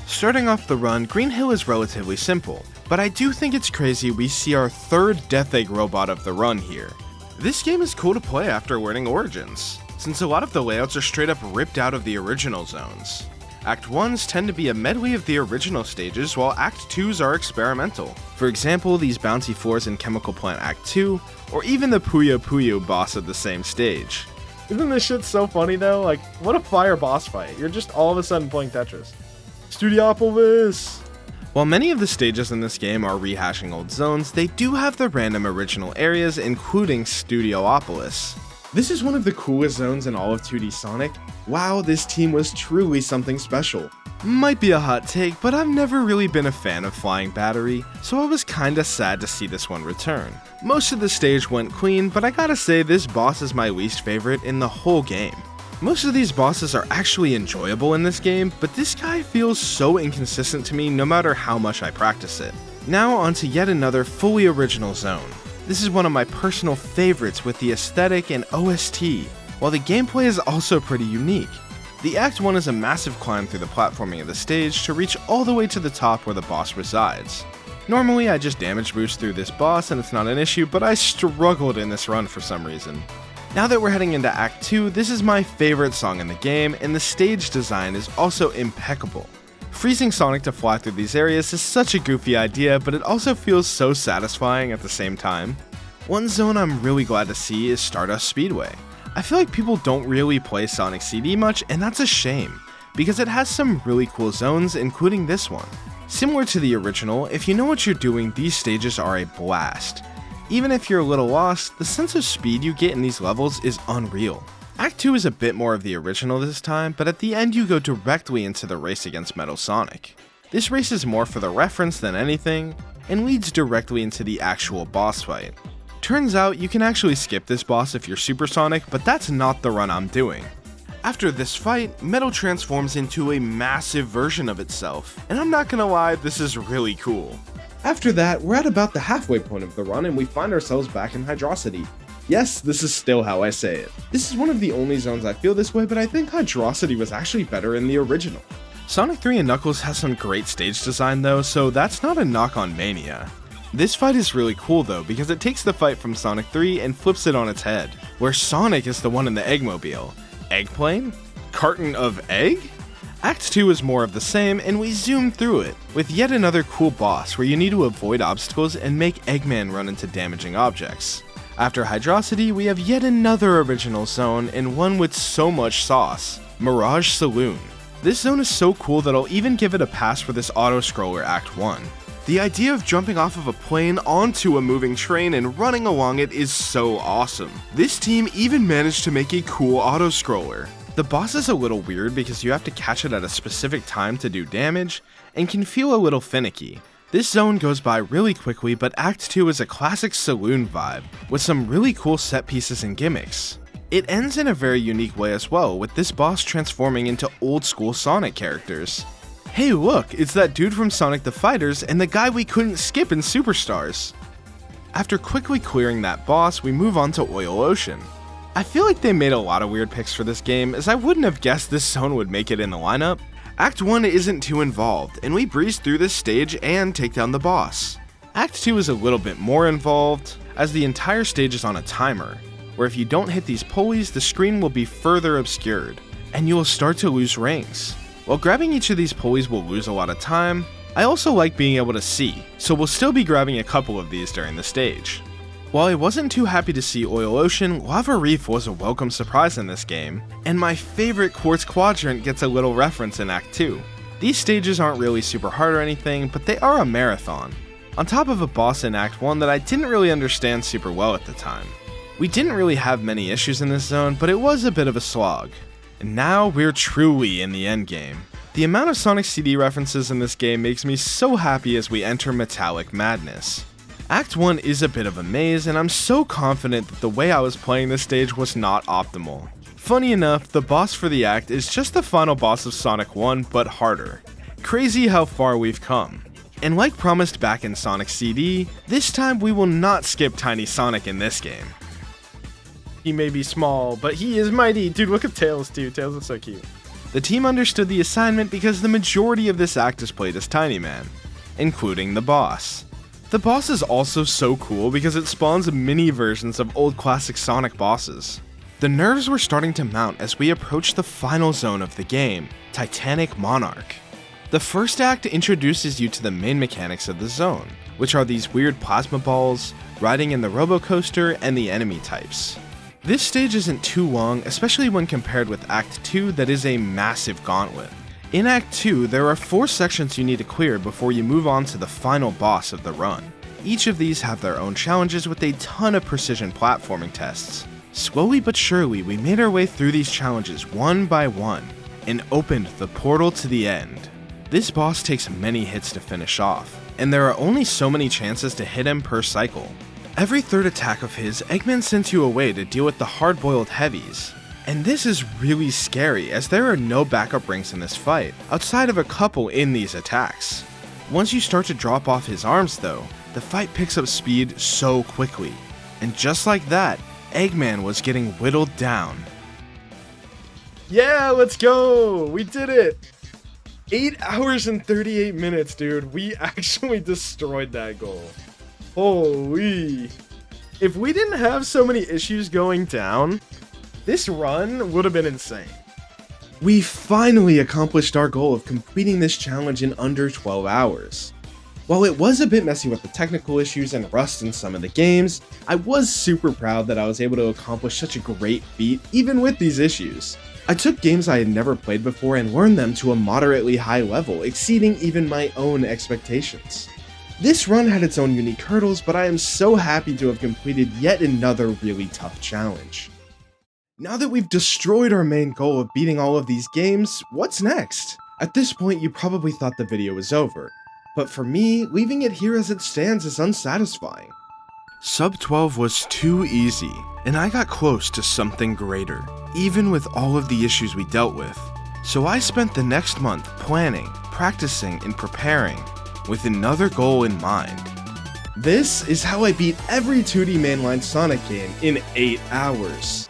Starting off the run, Green Hill is relatively simple, but I do think it's crazy we see our third Death Egg robot of the run here. This game is cool to play after learning Origins, since a lot of the layouts are straight up ripped out of the original zones. Act 1s tend to be a medley of the original stages, while Act 2s are experimental. For example, these bouncy floors in Chemical Plant Act 2, or even the Puyo Puyo boss of the same stage. Isn't this shit so funny though? Like, what a fire boss fight. You're just all of a sudden playing Tetris. Studiopolis! While many of the stages in this game are rehashing old zones, they do have the random original areas, including Studiopolis. This is one of the coolest zones in all of 2D Sonic. Wow, this team was truly something special. Might be a hot take, but I've never really been a fan of Flying Battery, so I was kinda sad to see this one return. Most of the stage went clean, but I gotta say this boss is my least favorite in the whole game. Most of these bosses are actually enjoyable in this game, but this guy feels so inconsistent to me no matter how much I practice it. Now onto yet another fully original zone. This is one of my personal favorites with the aesthetic and OST, while the gameplay is also pretty unique. The Act 1 is a massive climb through the platforming of the stage to reach all the way to the top where the boss resides. Normally I just damage boost through this boss and it's not an issue, but I struggled in this run for some reason. Now that we're heading into Act 2, this is my favorite song in the game, and the stage design is also impeccable. Freezing Sonic to fly through these areas is such a goofy idea, but it also feels so satisfying at the same time. One zone I'm really glad to see is Stardust Speedway. I feel like people don't really play Sonic CD much, and that's a shame, because it has some really cool zones, including this one. Similar to the original, if you know what you're doing, these stages are a blast. Even if you're a little lost, the sense of speed you get in these levels is unreal. Act 2 is a bit more of the original this time, but at the end you go directly into the race against Metal Sonic. This race is more for the reference than anything, and leads directly into the actual boss fight. Turns out you can actually skip this boss if you're Supersonic, but that's not the run I'm doing. After this fight, Metal transforms into a massive version of itself, and I'm not gonna lie, this is really cool. After that, we're at about the halfway point of the run and we find ourselves back in Hydrocity. Yes, this is still how I say it. This is one of the only zones I feel this way, but I think Hydrocity was actually better in the original. Sonic 3 and Knuckles has some great stage design though, so that's not a knock on Mania. This fight is really cool though, because it takes the fight from Sonic 3 and flips it on its head, where Sonic is the one in the Eggmobile. Eggplane? Carton of egg? Act 2 is more of the same, and we zoom through it, with yet another cool boss where you need to avoid obstacles and make Eggman run into damaging objects. After Hydrocity, we have yet another original zone, and one with so much sauce, Mirage Saloon. This zone is so cool that I'll even give it a pass for this auto-scroller Act 1. The idea of jumping off of a plane onto a moving train and running along it is so awesome. This team even managed to make a cool auto-scroller. The boss is a little weird because you have to catch it at a specific time to do damage, and can feel a little finicky. This zone goes by really quickly, but Act 2 is a classic saloon vibe, with some really cool set pieces and gimmicks. It ends in a very unique way as well, with this boss transforming into old school Sonic characters. Hey look, it's that dude from Sonic the Fighters and the guy we couldn't skip in Superstars. After quickly clearing that boss, we move on to Oil Ocean. I feel like they made a lot of weird picks for this game, as I wouldn't have guessed this zone would make it in the lineup. Act 1 isn't too involved, and we breeze through this stage and take down the boss. Act 2 is a little bit more involved, as the entire stage is on a timer, where if you don't hit these pulleys, the screen will be further obscured, and you will start to lose rings. While grabbing each of these pulleys will lose a lot of time, I also like being able to see, so we'll still be grabbing a couple of these during the stage. While I wasn't too happy to see Oil Ocean, Lava Reef was a welcome surprise in this game, and my favorite Quartz Quadrant gets a little reference in Act 2. These stages aren't really super hard or anything, but they are a marathon, on top of a boss in Act 1 that I didn't really understand super well at the time. We didn't really have many issues in this zone, but it was a bit of a slog. And now we're truly in the endgame. The amount of Sonic CD references in this game makes me so happy as we enter Metallic Madness. Act 1 is a bit of a maze, and I'm so confident that the way I was playing this stage was not optimal. Funny enough, the boss for the act is just the final boss of Sonic 1, but harder. Crazy how far we've come. And like promised back in Sonic CD, this time we will not skip Tiny Sonic in this game. He may be small, but he is mighty. Dude, look at Tails too. Tails is so cute. The team understood the assignment because the majority of this act is played as Tiny Man, including the boss. The boss is also so cool because it spawns mini versions of old classic Sonic bosses. The nerves were starting to mount as we approached the final zone of the game, Titanic Monarch. The first act introduces you to the main mechanics of the zone, which are these weird plasma balls, riding in the robocoaster, and the enemy types. This stage isn't too long, especially when compared with Act 2 that is a massive gauntlet. In Act 2, there are 4 sections you need to clear before you move on to the final boss of the run. Each of these have their own challenges with a ton of precision platforming tests. Slowly but surely, we made our way through these challenges one by one, and opened the portal to the end. This boss takes many hits to finish off, and there are only so many chances to hit him per cycle. Every third attack of his, Eggman sends you away to deal with the hard-boiled heavies. And this is really scary, as there are no backup rings in this fight, outside of a couple in these attacks. Once you start to drop off his arms though, the fight picks up speed so quickly. And just like that, Eggman was getting whittled down. Yeah, let's go! We did it! 8 hours and 38 minutes, dude. We actually destroyed that goal. Holy. If we didn't have so many issues going down, this run would have been insane. We finally accomplished our goal of completing this challenge in under 12 hours. While it was a bit messy with the technical issues and rust in some of the games, I was super proud that I was able to accomplish such a great feat even with these issues. I took games I had never played before and learned them to a moderately high level, exceeding even my own expectations. This run had its own unique hurdles, but I am so happy to have completed yet another really tough challenge. Now that we've destroyed our main goal of beating all of these games, what's next? At this point, you probably thought the video was over, but for me, leaving it here as it stands is unsatisfying. Sub 12 was too easy, and I got close to something greater, even with all of the issues we dealt with. So I spent the next month planning, practicing, and preparing, with another goal in mind. This is how I beat every 2D mainline Sonic game in 8 hours.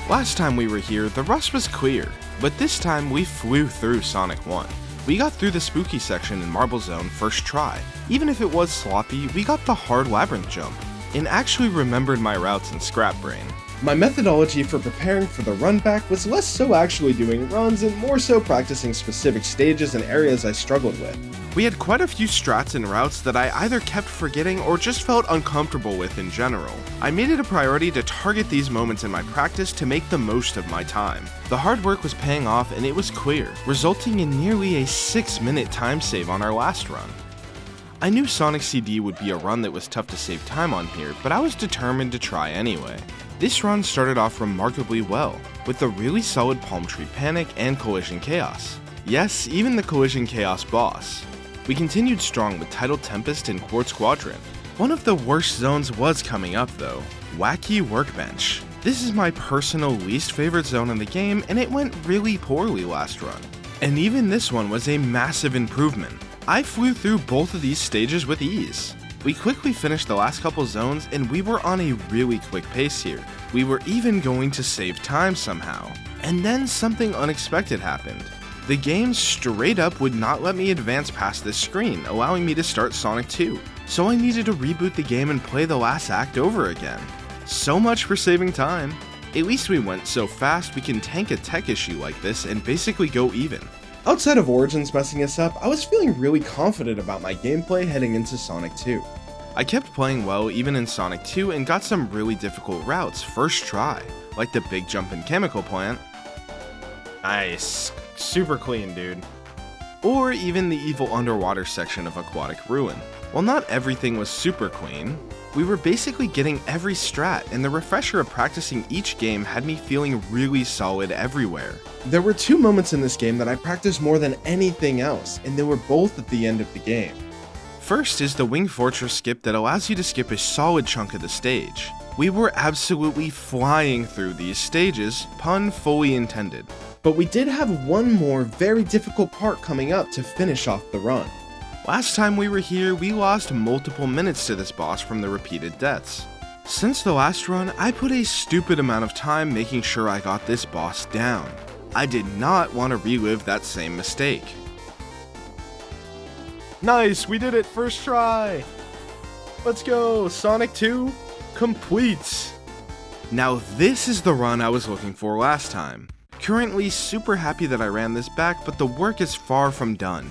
Last time we were here, the rust was clear, but this time we flew through Sonic 1. We got through the spooky section in Marble Zone first try. Even if it was sloppy, we got the hard labyrinth jump, and actually remembered my routes in Scrap Brain. My methodology for preparing for the Runback was less so actually doing runs and more so practicing specific stages and areas I struggled with. We had quite a few strats and routes that I either kept forgetting or just felt uncomfortable with in general. I made it a priority to target these moments in my practice to make the most of my time. The hard work was paying off and it was clear, resulting in nearly a 6-minute time save on our last run. I knew Sonic CD would be a run that was tough to save time on here, but I was determined to try anyway. This run started off remarkably well, with a really solid Palm Tree Panic and Collision Chaos. Yes, even the Collision Chaos boss. We continued strong with Tidal Tempest and Quartz Quadrant. One of the worst zones was coming up though, Wacky Workbench. This is my personal least favorite zone in the game and it went really poorly last run. And even this one was a massive improvement. I flew through both of these stages with ease. We quickly finished the last couple zones and we were on a really quick pace here. We were even going to save time somehow. And then something unexpected happened. The game straight up would not let me advance past this screen, allowing me to start Sonic 2. So I needed to reboot the game and play the last act over again. So much for saving time. At least we went so fast we can tank a tech issue like this and basically go even. Outside of Origins messing us up, I was feeling really confident about my gameplay heading into Sonic 2. I kept playing well even in Sonic 2 and got some really difficult routes first try, like the big jump in Chemical Plant. Nice. Super clean, dude. Or even the evil underwater section of Aquatic Ruin. While not everything was super clean, we were basically getting every strat, and the refresher of practicing each game had me feeling really solid everywhere. There were 2 moments in this game that I practiced more than anything else, and they were both at the end of the game. First is the Wing Fortress skip that allows you to skip a solid chunk of the stage. We were absolutely flying through these stages, pun fully intended. But we did have one more very difficult part coming up to finish off the run. Last time we were here, we lost multiple minutes to this boss from the repeated deaths. Since the last run, I put a stupid amount of time making sure I got this boss down. I did not want to relive that same mistake. Nice, we did it first try. Let's go, Sonic 2 complete. Now this is the run I was looking for last time. Currently super happy that I ran this back, but the work is far from done.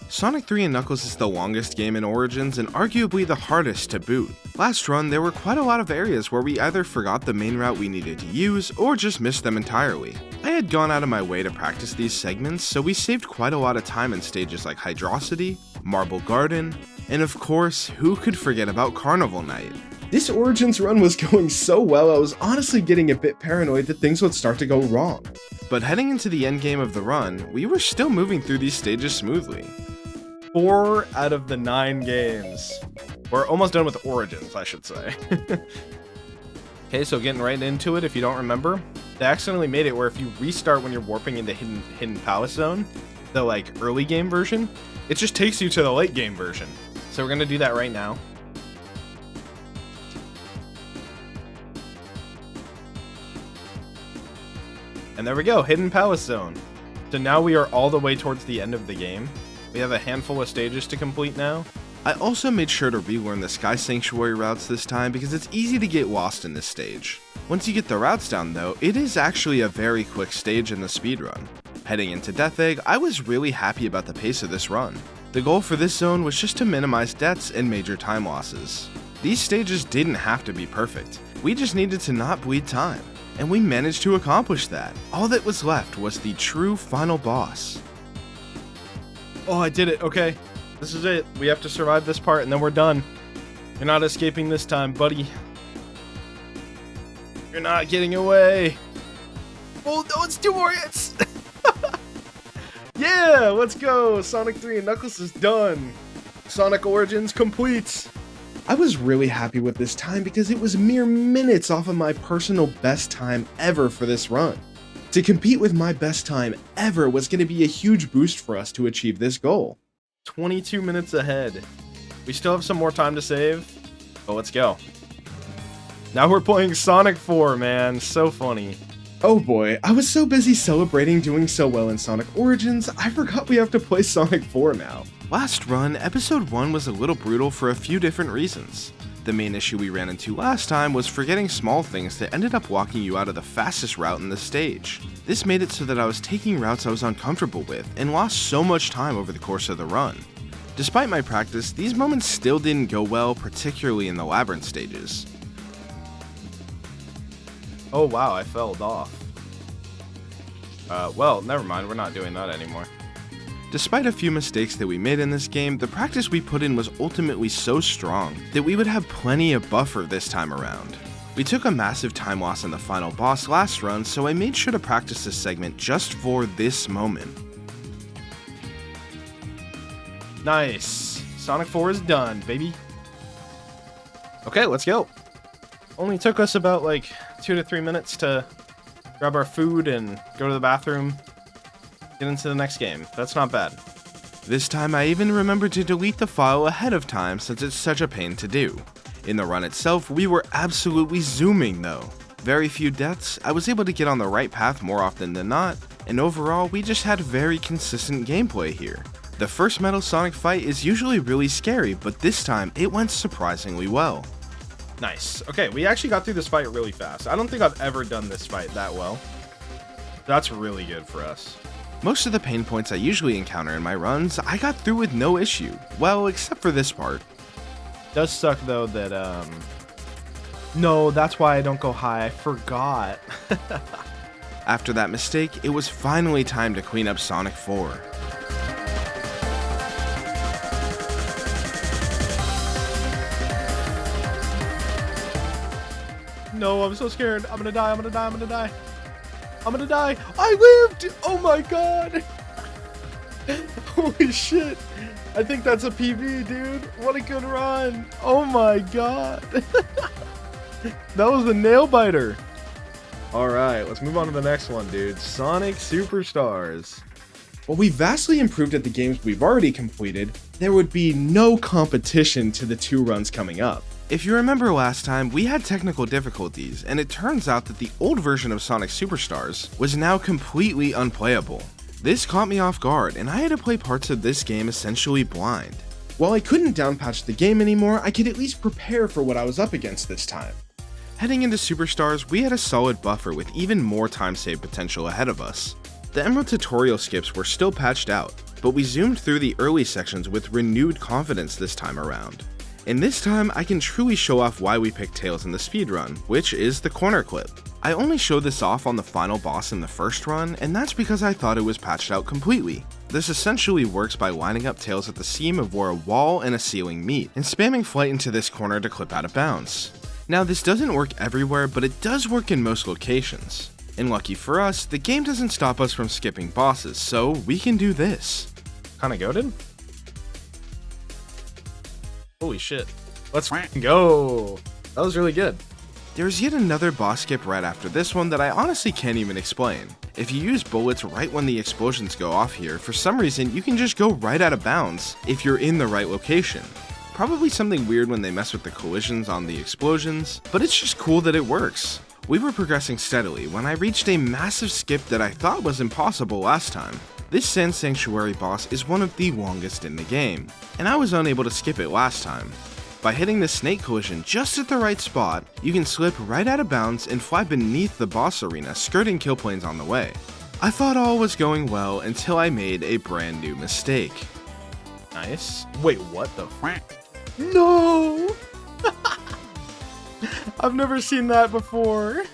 Sonic 3 and Knuckles is the longest game in Origins and arguably the hardest to boot. Last run, there were quite a lot of areas where we either forgot the main route we needed to use or just missed them entirely. I had gone out of my way to practice these segments, so we saved quite a lot of time in stages like Hydrocity, Marble Garden, and of course, who could forget about Carnival Night? This Origins run was going so well, I was honestly getting a bit paranoid that things would start to go wrong. But heading into the end game of the run, we were still moving through these stages smoothly. 4 out of the 9 games. We're almost done with Origins, I should say. Okay, so getting right into it, if you don't remember, they accidentally made it where if you restart when you're warping into Hidden Palace Zone, the like early game version, it just takes you to the late game version. So we're gonna do that right now. And there we go, Hidden Palace Zone. So now we are all the way towards the end of the game. We have a handful of stages to complete now. I also made sure to relearn the Sky Sanctuary routes this time because it's easy to get lost in this stage. Once you get the routes down though, it is actually a very quick stage in the speedrun. Heading into Death Egg, I was really happy about the pace of this run. The goal for this zone was just to minimize deaths and major time losses. These stages didn't have to be perfect, we just needed to not bleed time. And we managed to accomplish that. All that was left was the true final boss. Oh, I did it. Okay. This is it. We have to survive this part and then we're done. You're not escaping this time, buddy. You're not getting away. Oh, no, it's 2 more hits. Yeah, let's go. Sonic 3 and Knuckles is done. Sonic Origins complete. I was really happy with this time because it was mere minutes off of my personal best time ever for this run. To compete with my best time ever was going to be a huge boost for us to achieve this goal. 22 minutes ahead. We still have some more time to save, but let's go. Now we're playing Sonic 4, man. So funny. Oh boy, I was so busy celebrating doing so well in Sonic Origins, I forgot we have to play Sonic 4 now. Last run, episode 1 was a little brutal for a few different reasons. The main issue we ran into last time was forgetting small things that ended up walking you out of the fastest route in the stage. This made it so that I was taking routes I was uncomfortable with and lost so much time over the course of the run. Despite my practice, these moments still didn't go well, particularly in the labyrinth stages. Oh wow, I fell off. Well, never mind, we're not doing that anymore. Despite a few mistakes that we made in this game, the practice we put in was ultimately so strong that we would have plenty of buffer this time around. We took a massive time loss in the final boss last run, so I made sure to practice this segment just for this moment. Nice. Sonic 4 is done, baby. Okay, let's go. Only took us about like 2 to 3 minutes to grab our food and go to the bathroom. Get into the next game. That's not bad. This time I even remembered to delete the file ahead of time since it's such a pain to do. In the run itself, we were absolutely zooming though. Very few deaths, I was able to get on the right path more often than not, and overall we just had very consistent gameplay here. The first Metal Sonic fight is usually really scary, but this time it went surprisingly well. Nice. Okay, we actually got through this fight really fast. I don't think I've ever done this fight that well. That's really good for us. Most of the pain points I usually encounter in my runs, I got through with no issue. Well, except for this part. Does suck though that, no, that's why I don't go high. I forgot. After that mistake, it was finally time to clean up Sonic 4. No, I'm so scared. I'm gonna die. I'm gonna die. I'm gonna die. I'm gonna die. I lived! Oh my god! Holy shit. I think that's a PB, dude. What a good run. Oh my god. That was the nail biter. Alright, let's move on to the next one, dude. Sonic Superstars. While we vastly improved at the games we've already completed, there would be no competition to the 2 runs coming up. If you remember last time, we had technical difficulties, and it turns out that the old version of Sonic Superstars was now completely unplayable. This caught me off guard, and I had to play parts of this game essentially blind. While I couldn't downpatch the game anymore, I could at least prepare for what I was up against this time. Heading into Superstars, we had a solid buffer with even more time save potential ahead of us. The Emerald tutorial skips were still patched out, but we zoomed through the early sections with renewed confidence this time around. And this time, I can truly show off why we picked Tails in the speedrun, which is the corner clip. I only showed this off on the final boss in the first run, and that's because I thought it was patched out completely. This essentially works by lining up Tails at the seam of where a wall and a ceiling meet, and spamming flight into this corner to clip out of bounds. Now this doesn't work everywhere, but it does work in most locations. And lucky for us, the game doesn't stop us from skipping bosses, so we can do this. Kinda goated? Holy shit. Let's go. That was really good. There's yet another boss skip right after this one that I honestly can't even explain. If you use bullets right when the explosions go off here, for some reason you can just go right out of bounds if you're in the right location. Probably something weird when they mess with the collisions on the explosions, but it's just cool that it works. We were progressing steadily when I reached a massive skip that I thought was impossible last time. This Sand Sanctuary boss is one of the longest in the game, and I was unable to skip it last time. By hitting the snake collision just at the right spot, you can slip right out of bounds and fly beneath the boss arena, skirting kill planes on the way. I thought all was going well until I made a brand new mistake. Nice. Wait, what the f? No! I've never seen that before.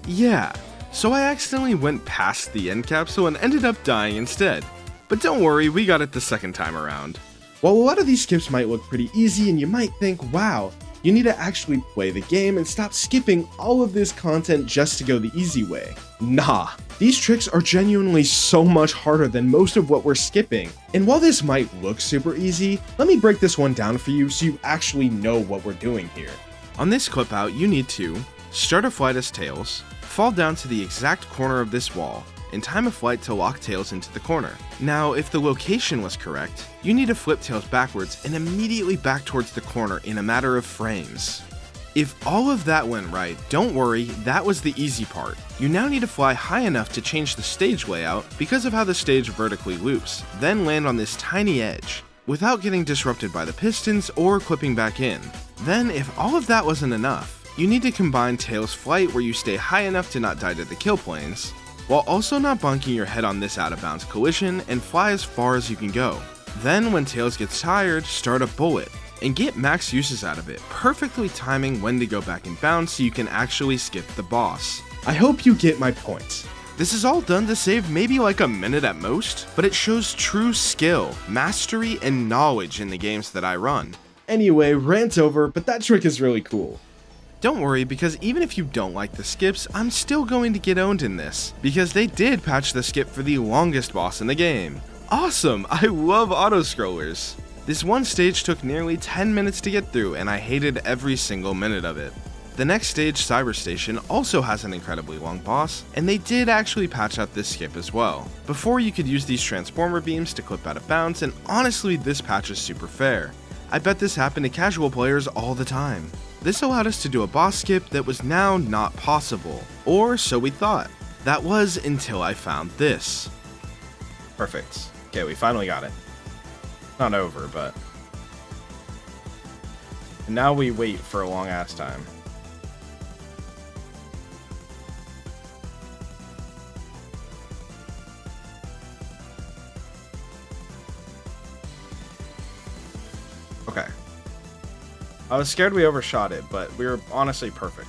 Yeah, so I accidentally went past the end capsule and ended up dying instead. But don't worry, we got it the second time around. While a lot of these skips might look pretty easy and you might think, wow, You need to actually play the game and stop skipping all of this content just to go the easy way. Nah, these tricks are genuinely so much harder than most of what we're skipping. And while this might look super easy, let me break this one down for you so you actually know what we're doing here. On this clip out, you need to start a flight as Tails, fall down to the exact corner of this wall, and time a flight to lock Tails into the corner. Now, if the location was correct, you need to flip Tails backwards and immediately back towards the corner in a matter of frames. If all of that went right, don't worry, that was the easy part. You now need to fly high enough to change the stage layout because of how the stage vertically loops, then land on this tiny edge, without getting disrupted by the pistons or clipping back in. Then, if all of that wasn't enough, you need to combine Tails' flight where you stay high enough to not die to the kill planes, while also not bonking your head on this out of bounds collision and fly as far as you can go. Then when Tails gets tired, start a bullet, and get max uses out of it, perfectly timing when to go back in bounds so you can actually skip the boss. I hope you get my point. This is all done to save maybe like a minute at most, but it shows true skill, mastery, and knowledge in the games that I run. Anyway, rant over, but that trick is really cool. Don't worry, because even if you don't like the skips, I'm still going to get owned in this, because they did patch the skip for the longest boss in the game. Awesome! I love auto-scrollers. This one stage took nearly 10 minutes to get through, and I hated every single minute of it. The next stage, Cyber Station, also has an incredibly long boss, and they did actually patch out this skip as well. Before, you could use these transformer beams to clip out of bounds, and honestly, this patch is super fair. I bet this happened to casual players all the time. This allowed us to do a boss skip that was now not possible, or so we thought. That was until I found this. Perfect. Okay, we finally got it. Not over, but... And now we wait for a long ass time. Okay. I was scared we overshot it, but we were honestly perfect.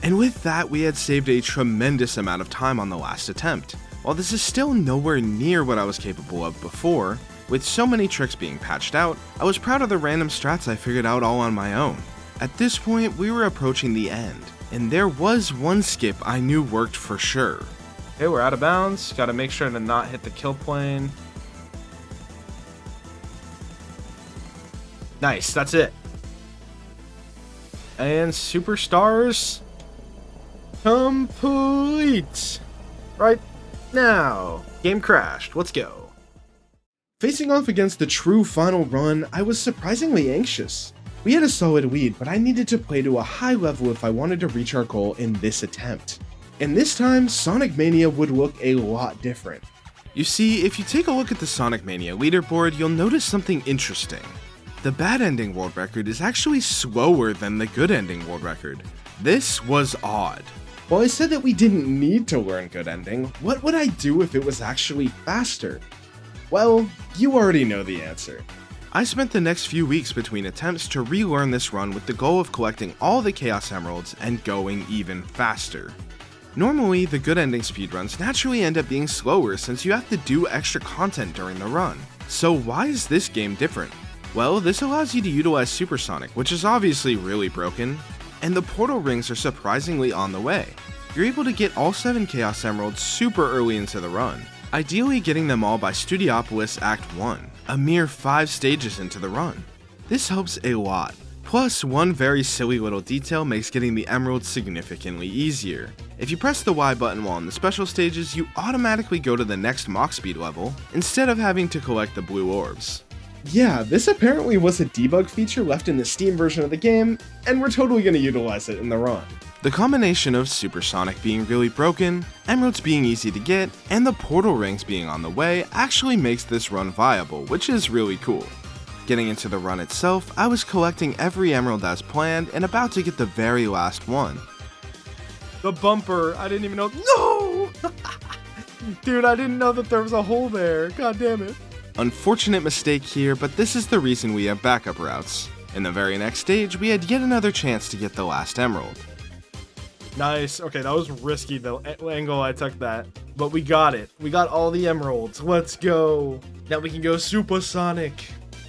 And with that, we had saved a tremendous amount of time on the last attempt. While this is still nowhere near what I was capable of before, with so many tricks being patched out, I was proud of the random strats I figured out all on my own. At this point, we were approaching the end, and there was one skip I knew worked for sure. Okay, we're out of bounds. Gotta make sure to not hit the kill plane. Nice, that's it. And superstars complete right now. Game crashed. Let's go. Facing off against the true final run, I was surprisingly anxious. We had a solid lead, but I needed to play to a high level if I wanted to reach our goal in this attempt. And this time, Sonic Mania would look a lot different. You see, if you take a look at the Sonic Mania leaderboard, you'll notice something interesting. The bad ending world record is actually slower than the good ending world record. This was odd. While I said that we didn't need to learn good ending, what would I do if it was actually faster? Well, you already know the answer. I spent the next few weeks between attempts to relearn this run with the goal of collecting all the Chaos Emeralds and going even faster. Normally, the good ending speedruns naturally end up being slower since you have to do extra content during the run. So why is this game different? Well, this allows you to utilize Supersonic, which is obviously really broken, and the portal rings are surprisingly on the way. You're able to get all 7 Chaos Emeralds super early into the run, ideally getting them all by Studiopolis Act 1, a mere 5 stages into the run. This helps a lot. Plus, one very silly little detail makes getting the emeralds significantly easier. If you press the Y button while in the special stages, you automatically go to the next Mach Speed level, instead of having to collect the blue orbs. Yeah, this apparently was a debug feature left in the Steam version of the game, and we're totally going to utilize it in the run. The combination of Supersonic being really broken, emeralds being easy to get, and the portal rings being on the way actually makes this run viable, which is really cool. Getting into the run itself, I was collecting every emerald as planned and about to get the very last one. The bumper, I didn't even know. No! Dude, I didn't know that there was a hole there. God damn it. Unfortunate mistake here, but this is the reason we have backup routes. In the very next stage, we had yet another chance to get the last emerald. Nice. Okay, that was risky, the angle I took that. But we got it. We got all the emeralds. Let's go. Now we can go supersonic.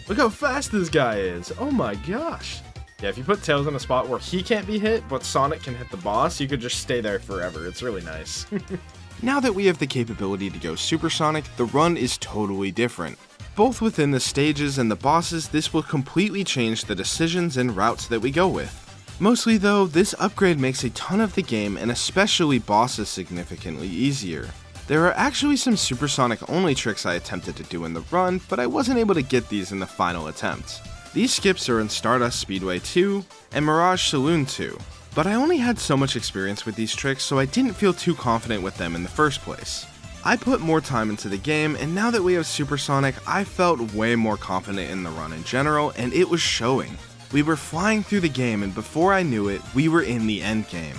Look how fast this guy is. Oh my gosh. Yeah, if you put Tails in a spot where he can't be hit, but Sonic can hit the boss, you could just stay there forever. It's really nice. Now that we have the capability to go supersonic, the run is totally different. Both within the stages and the bosses, this will completely change the decisions and routes that we go with. Mostly though, this upgrade makes a ton of the game and especially bosses significantly easier. There are actually some supersonic only tricks I attempted to do in the run, but I wasn't able to get these in the final attempt. These skips are in Stardust Speedway 2 and Mirage Saloon 2, but I only had so much experience with these tricks so I didn't feel too confident with them in the first place. I put more time into the game, and now that we have Supersonic, I felt way more confident in the run in general, and it was showing. We were flying through the game, and before I knew it, we were in the end game.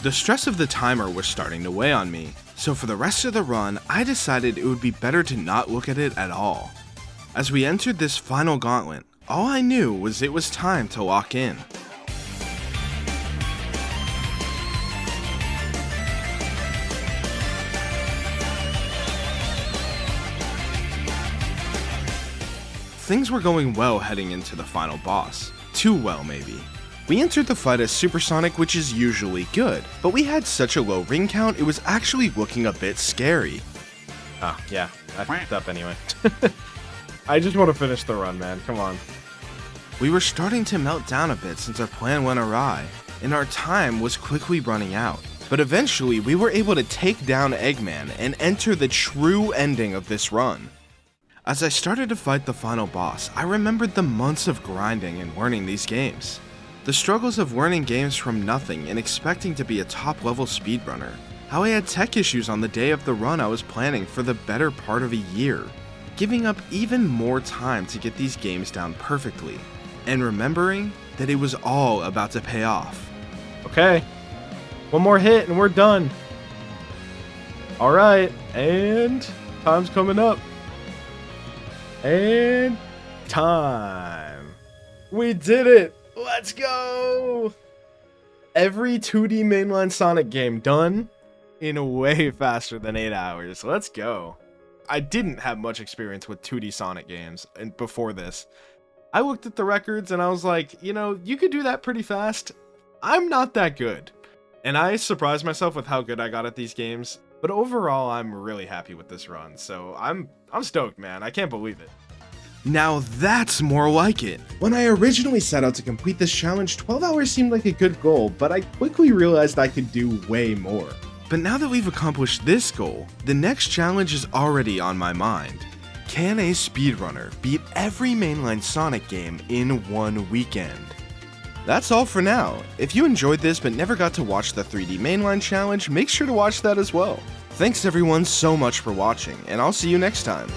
The stress of the timer was starting to weigh on me, so for the rest of the run, I decided it would be better to not look at it at all. As we entered this final gauntlet, all I knew was it was time to lock in. Things were going well heading into the final boss. Too well, maybe. We entered the fight as Supersonic, which is usually good, but we had such a low ring count it was actually looking a bit scary. Ah, yeah, I fucked up anyway. I just want to finish the run, man, come on. We were starting to melt down a bit since our plan went awry, and our time was quickly running out. But eventually, we were able to take down Eggman and enter the true ending of this run. As I started to fight the final boss, I remembered the months of grinding and learning these games. The struggles of learning games from nothing and expecting to be a top-level speedrunner. How I had tech issues on the day of the run I was planning for the better part of a year. Giving up even more time to get these games down perfectly. And remembering that it was all about to pay off. Okay, one more hit and we're done. Alright, and time's coming up. And time. We did it! Let's go! Every 2D mainline Sonic game done in way faster than 8 hours. Let's go. I didn't have much experience with 2D Sonic games and before this. I looked at the records and I was like, you know, you could do that pretty fast. I'm not that good. And I surprised myself with how good I got at these games. But overall, I'm really happy with this run. So I'm stoked, man. I can't believe it. Now that's more like it. When I originally set out to complete this challenge, 12 hours seemed like a good goal, but I quickly realized I could do way more. But now that we've accomplished this goal, the next challenge is already on my mind. Can a speedrunner beat every mainline Sonic game in one weekend? That's all for now. If you enjoyed this but never got to watch the 3D mainline challenge, make sure to watch that as well. Thanks everyone so much for watching, and I'll see you next time.